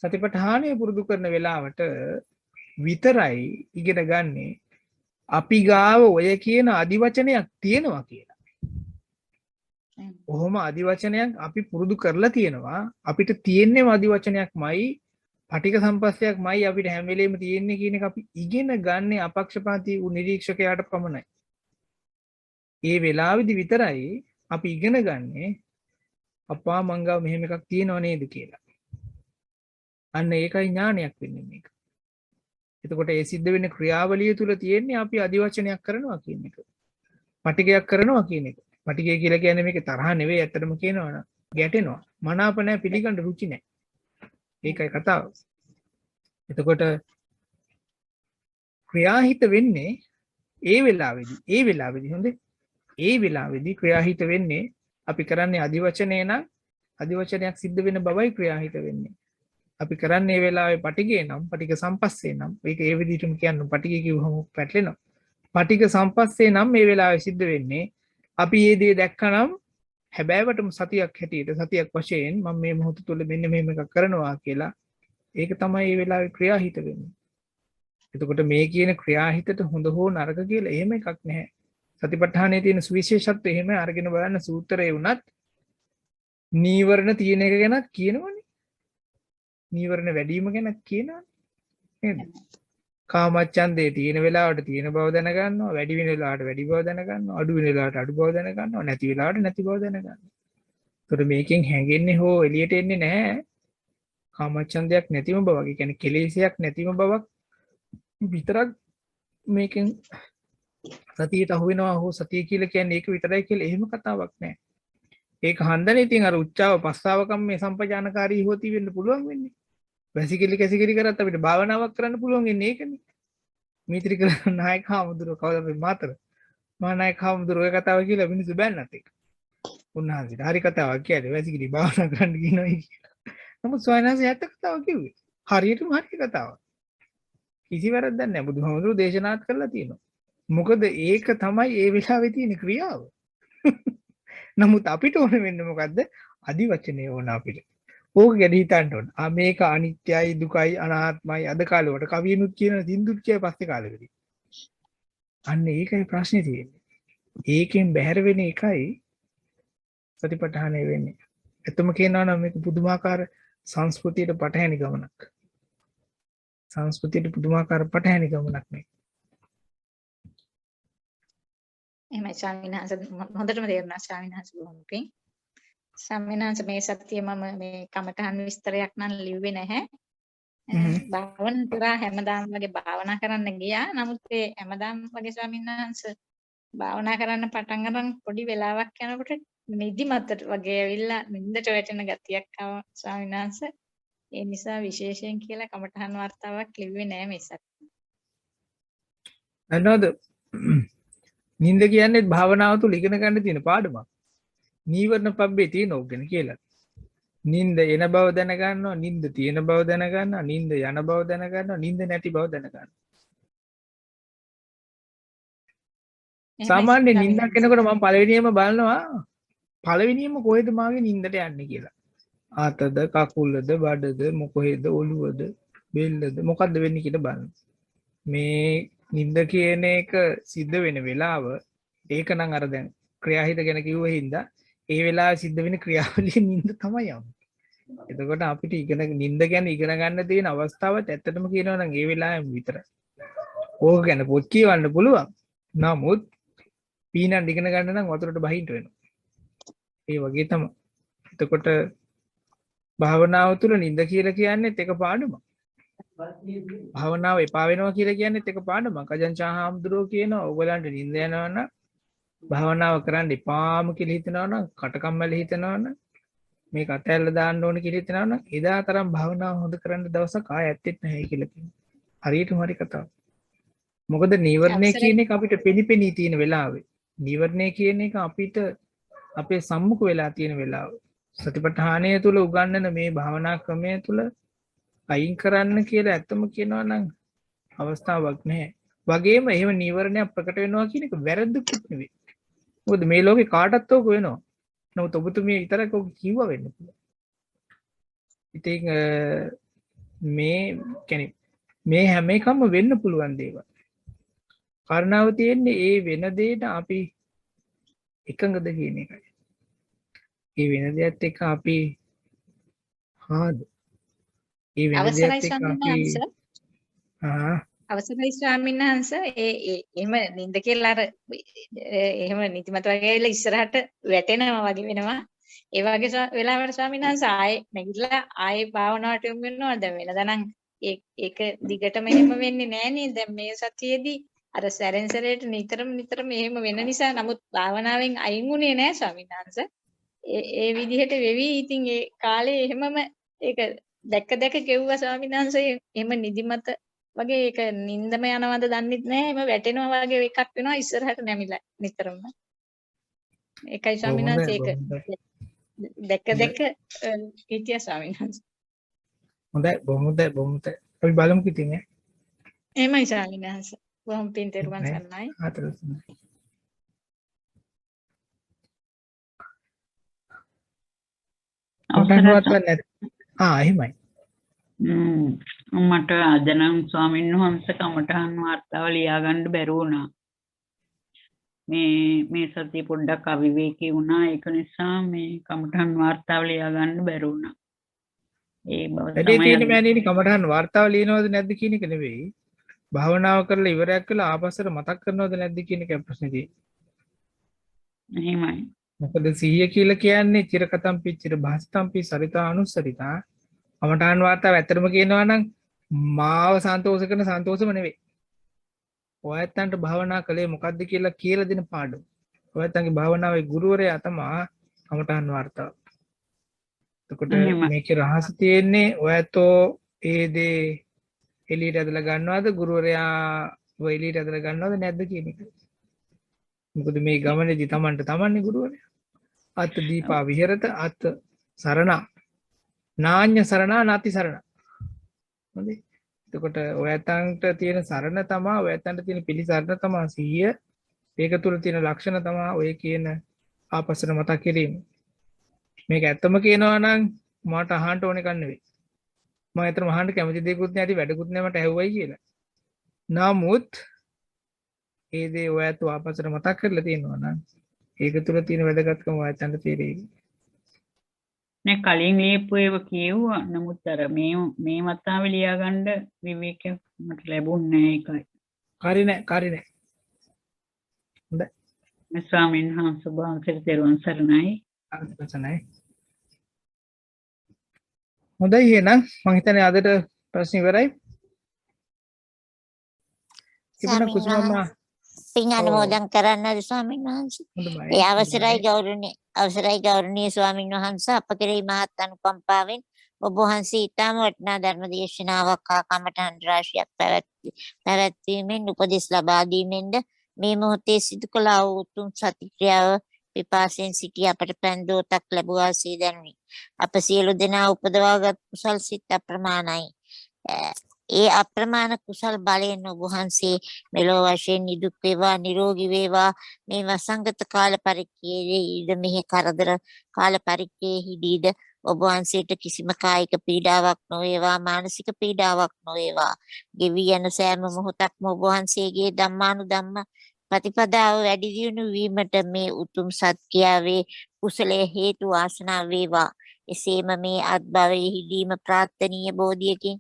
සතිපට්ඨානය පුරුදු කරන වෙලාවට විතරයි ඉගෙන ගන්නේ අපි ගාව ඔය කියන අදිවචනයක් තියෙනවා කියලා. ඔහොම අදිවචනයක් අපි පුරුදු කරලා තියෙනවා. අපිට තියෙන්නේම අදිවචනයක්මයි, පටික සම්පස්සයක්මයි අපිට හැම වෙලෙම තියෙන්නේ කියන එක අපි ඉගෙන ගන්නේ අපක්ෂපාතී වූ නිරීක්ෂකයාට පමණයි. ඒ වෙලාවේදී විතරයි අපි ඉගෙන ගන්නේ අප්පා මංගව මෙහෙම එකක් තියෙනව නේද කියලා. අන්න ඒකයි ඥානයක් වෙන්නේ මේක. එතකොට ඒ සිද්ධ වෙන ක්‍රියාවලිය තුල තියෙන්නේ අපි අදිවචනයක් කරනවා කියන එක. පටිගයක් කරනවා කියන එක. පටිගය කියලා කියන්නේ මේක තරහ නෙවෙයි ඇත්තටම කියනවනම් ගැටෙනවා. මනාප නැහැ, පිළිගන්න රුචි නැහැ. ඒකයි කතාව. එතකොට ක්‍රියාහිත වෙන්නේ ඒ වෙලාවේදී හොඳේ. ඒ වෙලාවේදී ක්‍රියාහිත වෙන්නේ අපි කරන්නේ අදිවචනේ නම් අදිවචනයක් සිද්ධ වෙන බවයි ක්‍රියාහිත වෙන්නේ. අපි කරන්නේ මේ වෙලාවේ පටිගේ නම් පටික සම්පස්සේ නම් ඒක ඒ විදිහටම කියන්න පටිගේ කිව්වම පැටලෙනවා. පටික සම්පස්සේ නම් මේ වෙලාවේ සිද්ධ වෙන්නේ අපි මේ දේ දැක්කනම් හැබෑවටම සතියක් හැටියට සතියක් වශයෙන් මම මේ මොහොත තුල මෙන්න මෙහෙම එකක් කරනවා කියලා ඒක තමයි මේ වෙලාවේ ක්‍රියාහිත වෙන්නේ. එතකොට මේ කියන ක්‍රියාහිතට හොඳ හෝ නරක කියලා එහෙම එකක් නැහැ. සතිපට්ඨානයේ තියෙන සුවිශේෂත්වය එහෙම අරගෙන බලන්න සූත්‍රයේ වුණත් නීවරණ තියෙන එක ගැනත් කියනවනේ. නීවරණ වැඩි වීම ගැනත් කියනවනේ. නේද? කාමච්ඡන්දේ තියෙන වෙලාවට තියෙන බව දැන ගන්නවා, වැඩි වෙන වෙලාවට වැඩි බව දැන ගන්නවා, අඩු වෙන වෙලාවට අඩු බව දැන ගන්නවා, නැති වෙලාවට නැති බව දැන ගන්නවා. ඒතකොට මේකෙන් හැංගෙන්නේ හෝ එළියට එන්නේ නැහැ. කාමච්ඡන්දයක් නැතිම බවක්. ඒ කියන්නේ කෙලෙසයක් නැතිම බවක් විතරක් මේකෙන් සතියට අහු වෙනවා හෝ සතිය කියලා කියන්නේ ඒක විතරයි කියලා එහෙම කතාවක් නැහැ. ඒක හන්දනේ ඉතින් අර උච්චාව පස්සාවකම් මේ සම්පජානකාරී හොති වෙන්න පුළුවන් වෙන්නේ. වැසිකිලි කැසිකිලි කරත් අපිට භාවනාවක් කරන්න පුළුවන් වෙන්නේ ඒකනේ. මීත්‍රි කළ නායක හාමුදුරුවෝ කවුද අපි මාතර. මහා නායක හාමුදුරුවෝ ඔය කතාව කියලා මිනිස්සු බැන්නත් ඒක. උන්වහන්සේට හරි කතාවක් කියන්නේ වැසිකිලි භාවනා කරන්න කියනවා කියලා. නමුත් ස්වාමීන් ඇත්ත කතාව කිව්වේ. හරියටම හරි කතාවක්. කිසි වැරද්දක් නැහැ. බුදුහාමුදුරුවෝ දේශනාත් කරලා තියෙනවා. මොකද ඒක තමයි ඒ වෙලාවේ තියෙන ක්‍රියාව. නමුත් අපිට ඕන වෙන්නේ මොකද්ද? අදි වචනේ ඕන අපිට. ඕක ගැන හිතන්න ඕන. මේක අනිත්‍යයි, දුකයි, අනාත්මයි අද කාලේ වල කවියනුත් කියන සින්දුත් කිය පස්සේ කාලෙකදී. අන්න ඒකයි ප්‍රශ්නේ තියෙන්නේ. ඒකෙන් බැහැර වෙන එකයි සතිපට්ඨානය වෙන්නේ. එතම කියනවා නම් මේක පුදුමාකාර සංස්කෘතියට පටහැනි ගමනක්. සංස්කෘතියට පුදුමාකාර පටහැනි ගමනක් මේ. එහෙමයි ස්වාමීන් වහන්සේ හොඳටම තේරුණා ස්වාමීන් වහන්සේ බොහොම පිං. ස්වාමීන් වහන්සේ මේ සතිය මම මේ කමඨහන් විස්තරයක් නම් ලිව්වේ නැහැ. භාවනා කරා හැමදාම වගේ භාවනා කරන්න ගියා. නමුත් ඒ හැමදාම වගේ ස්වාමීන් වහන්සේ භාවනා කරන්න පටන් ගන්න පොඩි වෙලාවක් යනකොට නිදිමතට වගේ ඇවිල්ලා නිින්දට වැටෙන ගතියක් ආවා ස්වාමීන් වහන්සේ. ඒ නිසා විශේෂයෙන් කියලා කමඨහන් වර්තාවක් ලිව්වේ නැහැ මේ සතිය. අන්නෝද නින්ද කියන්නේ භාවනාව තුළ ඉගෙන ගන්න තියෙන පාඩමක්. නීවරණ පබ්බේ තියෙන ඕකගෙන කියලා. නින්ද එන බව දැන ගන්නවා, නින්ද තියෙන බව දැන ගන්නවා, නින්ද යන බව දැන ගන්නවා, නින්ද නැති බව දැන ගන්නවා. සාමාන්‍ය නින්දක් එනකොට මම පළවෙනියම බලනවා පළවෙනියම කොහෙද මාගේ නින්දට යන්නේ කියලා. ආතද, කකුලද, බඩද, මොකෙද, ඔළුවද, බෙල්ලද මොකද්ද වෙන්නේ කියලා බලන්න. මේ නින්ද කියන එක සිද්ධ වෙන වෙලාව ඒක නම් අර දැන් ක්‍රියාහිත ගැන කිව්ව හින්දා ඒ වෙලාවේ සිද්ධ වෙන ක්‍රියාවලිය නින්ද තමයි යන්නේ. එතකොට අපිට ඉගෙන නින්ද ගැන ඉගෙන ගන්න තියෙන අවස්ථාවත් ඇත්තටම කියනවා නම් ඒ වෙලාවෙම විතරයි. ඕක ගැන පොත් කියවන්න පුළුවන්. නමුත් පීනන් ඉගෙන ගන්න නම් වතුරට බහින්න වෙනවා. ඒ වගේ තමයි. එතකොට භාවනාව තුළ නින්ද කියලා කියන්නේත් එක පාඩමක්. භාවනාව එපා වෙනවා කියලා කියන්නේත් එක පාඩමක්. අජන්චා හාමුදුරුවෝ කියනවා ඔයගලන්ට නින්ද යනවා නම් භාවනාව කරන්න එපාම කියලා හිතනවා නම් කටකම්මැලි හිතනවා නම් මේක අතහැරලා දාන්න ඕන කියලා හිතනවා නම් එදා තරම් භාවනාව හොඳ කරන්න දවසක් ආයෙ ඇත්තෙත් නැහැ කියලා කියනවා. හරියටම හරි කතාව. මොකද නීවරණය කියන එක අපිට පෙනිපෙනී තියෙන වෙලාවේ. නීවරණය කියන එක අපිට අපේ සම්මුඛ වෙලා තියෙන වෙලාව. සතිපට්ඨානය තුළ උගන්වන මේ භාවනා ක්‍රමය තුළ අයින් කරන්න කියලා ඇත්තම කියනවා නම් අවස්ථාවක් නැහැ. වගේම එහෙම නීවරණයක් ප්‍රකට වෙනවා කියන එක වැරද්දකුත් නෙවෙයි. මොකද මේ ලෝකේ කාටත් ඕක වෙනවා. නමුත් ඔබතුමිය විතරක් ඕක කිව්වා වෙන්න පුළුවන්. ඉතින් මේ කියන්නේ මේ හැම එකම වෙන්න පුළුවන් දේවල්. කාරණාව තියෙන්නේ ඒ වෙන දෙයට අපි එකඟද කියන එකයි. ඒ වෙන දෙයත් එක්ක අපි හාද ඒ වෙන දෙයත් එක්ක අපි අවසරයි ස්වාමීන් වහන්සේ එහෙම නින්ද කියලා අර එහෙම නිදිමත වගේ ඇවිල්ලා ඉස්සරහට වැටෙනවා වගේ වෙනවා. ඒ වගේ වෙලාවට ස්වාමීන් වහන්සේ ආයේ නැගිටලා ආයේ භාවනාවට යොමු වෙනවා. දැන් වෙනදා නම් ඒක දිගටම එහෙම වෙන්නේ නැහැ නේද? දැන් මේ සතියේදී අර සැරෙන් සැරේට නිතරම එහෙම වෙන නිසා නමුත් භාවනාවෙන් අයින් වුණේ නැහැ ස්වාමීන් වහන්සේ. ඒ විදිහට වෙවි ඉතින් ඒ කාලේ එහෙමම ඒක දැක ගෙව්වා ස්වාමීන් වහන්සේ. එහෙම නිදිමත වගේ ඒක නින්දම යනවද දන්නෙත් නැහැ. එහෙම වැටෙනවා වගේ එකක් වෙනවා ඉස්සරහට නැමිලා නිතරම. ඒකයි ස්වාමීන් වහන්සේ ඒක දැක හිටියා ස්වාමීන් වහන්සේ. හොඳයි බොහොමද අපි බලමු ඉතින් ඈ. එහෙමයි ස්වාමීන් වහන්සේ. බොහොම පින් තෙරුවන් සරණයි. එහෙමයි. මට අද නම් ස්වාමීන් වහන්සේ කමඨහන් වාර්තාව ලියා ගන්න බැරි වුණා. මේ සතිය පොඩ්ඩක් අවිවේකී වුණා. ඒක නිසා මේ කමඨහන් වාර්තාව ලියා ගන්න බැරි වුණා. ඒ බව වැඩේ තමයි තියෙන මෑණියනි කමඨහන් වාර්තාව ලියනවද නැද්ද කියන එක නෙවෙයි. භාවනාව කරලා ඉවරයක් කළා ආපස්සට මතක් කරනවද නැද්ද කියන එක ප්‍රශ්නේ තියෙන්නේ. එහෙමයි. මොකද සිහිය කියලා කියන්නේ චිරකතම්පි චිර භාසිතම්පි සරිතා අනුස්සරිතා. කමඨහන් වාර්තාව ඇත්තටම කියනවා නම් මාව සන්තෝෂ කරන සන්තෝෂම නෙවෙයි. ඔයත්තන්ට භාවනා කළේ මොකද්ද කියලා දෙන පාඩම. ඔයත්තන්ගේ භාවනාවේ ගුරුවරයා තමයි කමඨහන් වාර්තාව. එතකොට මේකේ රහස තියෙන්නේ ඔයතෝ ඒ දේ එළියට ඇදලා ගන්නවද ගුරුවරයා ඔය එළියට ඇදලා ගන්නවද නැද්ද කියන එක. මොකද මේ ගමනේදී Tamanට තමන්නේ ගුරුවරයා. අත් දීපා විහෙරත අත් සරණ නාඤ්ඤ සරණ නාති සරණ. හොඳයි. එතකොට ඔයතන්ට තියෙන සරණ තමයි ඔයතන්ට තියෙන පිළිසරණ තමයි සිහිය. ඒක තුල තියෙන ලක්ෂණ තමයි ඔය කියන ආපස්සට මතක් කිරීම. මේක ඇත්තම කියනවා නම් මට අහන්න ඕන එකක් නෙවෙයි. මම ඇත්තටම අහන්න කැමති දෙයක්වත් නැති වැඩකුත් නැහැ මට ඇහුවයි කියලා. නමුත් ඒ දේ ඔයත් ආපස්සට මතක් කරලා තියෙනවා නම් ඒක තුල තියෙන වැදගත්කම ඔයයන්ට තේරෙයි. නේ කලින් ලියපු ඒවා කියෙව්වා. නමුත් අර මේ වතාවේ ලියා ගන්න විවේකයක් මට ලැබුණේ නැහැ ඒකයි. කාරි නෑ. හොඳයි. මේ ස්වාමීන් වහන්සේ වහන්සේට තෙරුවන් සරණයි. අර්ථකථනයි. හොඳයි එහෙනම් මම හිතන්නේ අදට ප්‍රශ්න ඉවරයි. තිබුණ කුසුමම්මා පින් අනුමෝදන් කරන්නද ස්වාමීන් වහන්සේ? හොඳයි. ඒ අවසරයි ගෞරවනීය ස්වාමීන් වහන්සේ අප කෙරෙහි මහත් අනුකම්පාවෙන් ඔබ වහන්සේ ඊටම වටිනා ධර්ම දේශනාවක් හා කමඨහන් රාශියක් පැවැත්වීමෙන් උපදෙස් ලබා දීමෙන්ද මේ මොහොතේ සිදු කළ වූ උතුම් සති ක්‍රියාව විපාසයෙන් සිටි අපට පෑන් දෝතක් ලැබුවා සේ දැනුනි. අප සියලු දෙනා උපදවාගත් කුසල් සිත් අප්‍රමාණයි. ඒ අප්‍රමාණ කුසල් බලයෙන් ඔබ වහන්සේ මෙලොව වශයෙන් නිදුක් වේවා නිරෝගී වේවා. මේ වසංගත කාල පරිච්ඡේදයේ මෙහි කරදර කාල පරිච්ඡේදයේදීද ඔබ වහන්සේට කිසිම කායික පීඩාවක් නොවේවා මානසික පීඩාවක් නොවේවා. ගෙවි යන සෑම මොහොතක්ම ඔබ වහන්සේගේ ධම්මානුධම්ම ප්‍රතිපදාව වැඩි දියුණු වීමට මේ උතුම් සත්‍යාවේ කුසලයේ හේතු වාසනා වේවා. එසේම මේ අත්භවයේදීම ප්‍රාර්ථනීය බෝධියකින්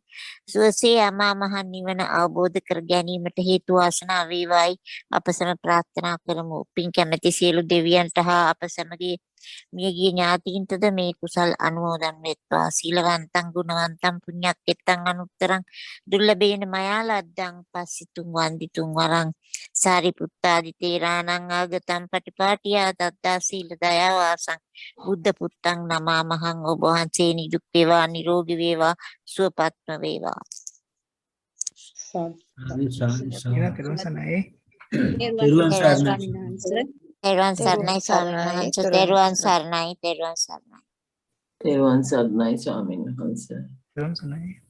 සුවසේ අමා මහ නිවන අවබෝධ කර ගැනීමට හේතු වාසනා වේවායි අප සැම ප්‍රාර්ථනා කරමු. පින් කැමැති සියලු දෙවියන්ට හා අප සැමගේ මියගිය ඥාතීන්ටද මේ කුසල් අනුමෝදන් වෙත්වා. සීලවන්තං ගුණවන්තං පුඤ්ඤක්කෙත්තං අනුත්තරං දුර්ලභේන මයා ලද්දං පස්සිතුං වන්දිතුං වරං සාරිපුත්තාදි තේරාණං ආගතං පටිපාටියා දත්තා සීල දයා වාසං බුද්ධ පුත්තං නමාමහං. ඔබ වහන්සේ නිදුක් වේවා නිරෝගී වේවා සුවපත්ම වේවා. තෙරුවන් සරණයි. තෙරුවන් සරණයි ස්වාමීන් වහන්සේ. තෙරුවන් සරණයි. තෙරුවන් සරණයි ස්වාමීන් වහන්සේ. තෙරුවන් සරණයි.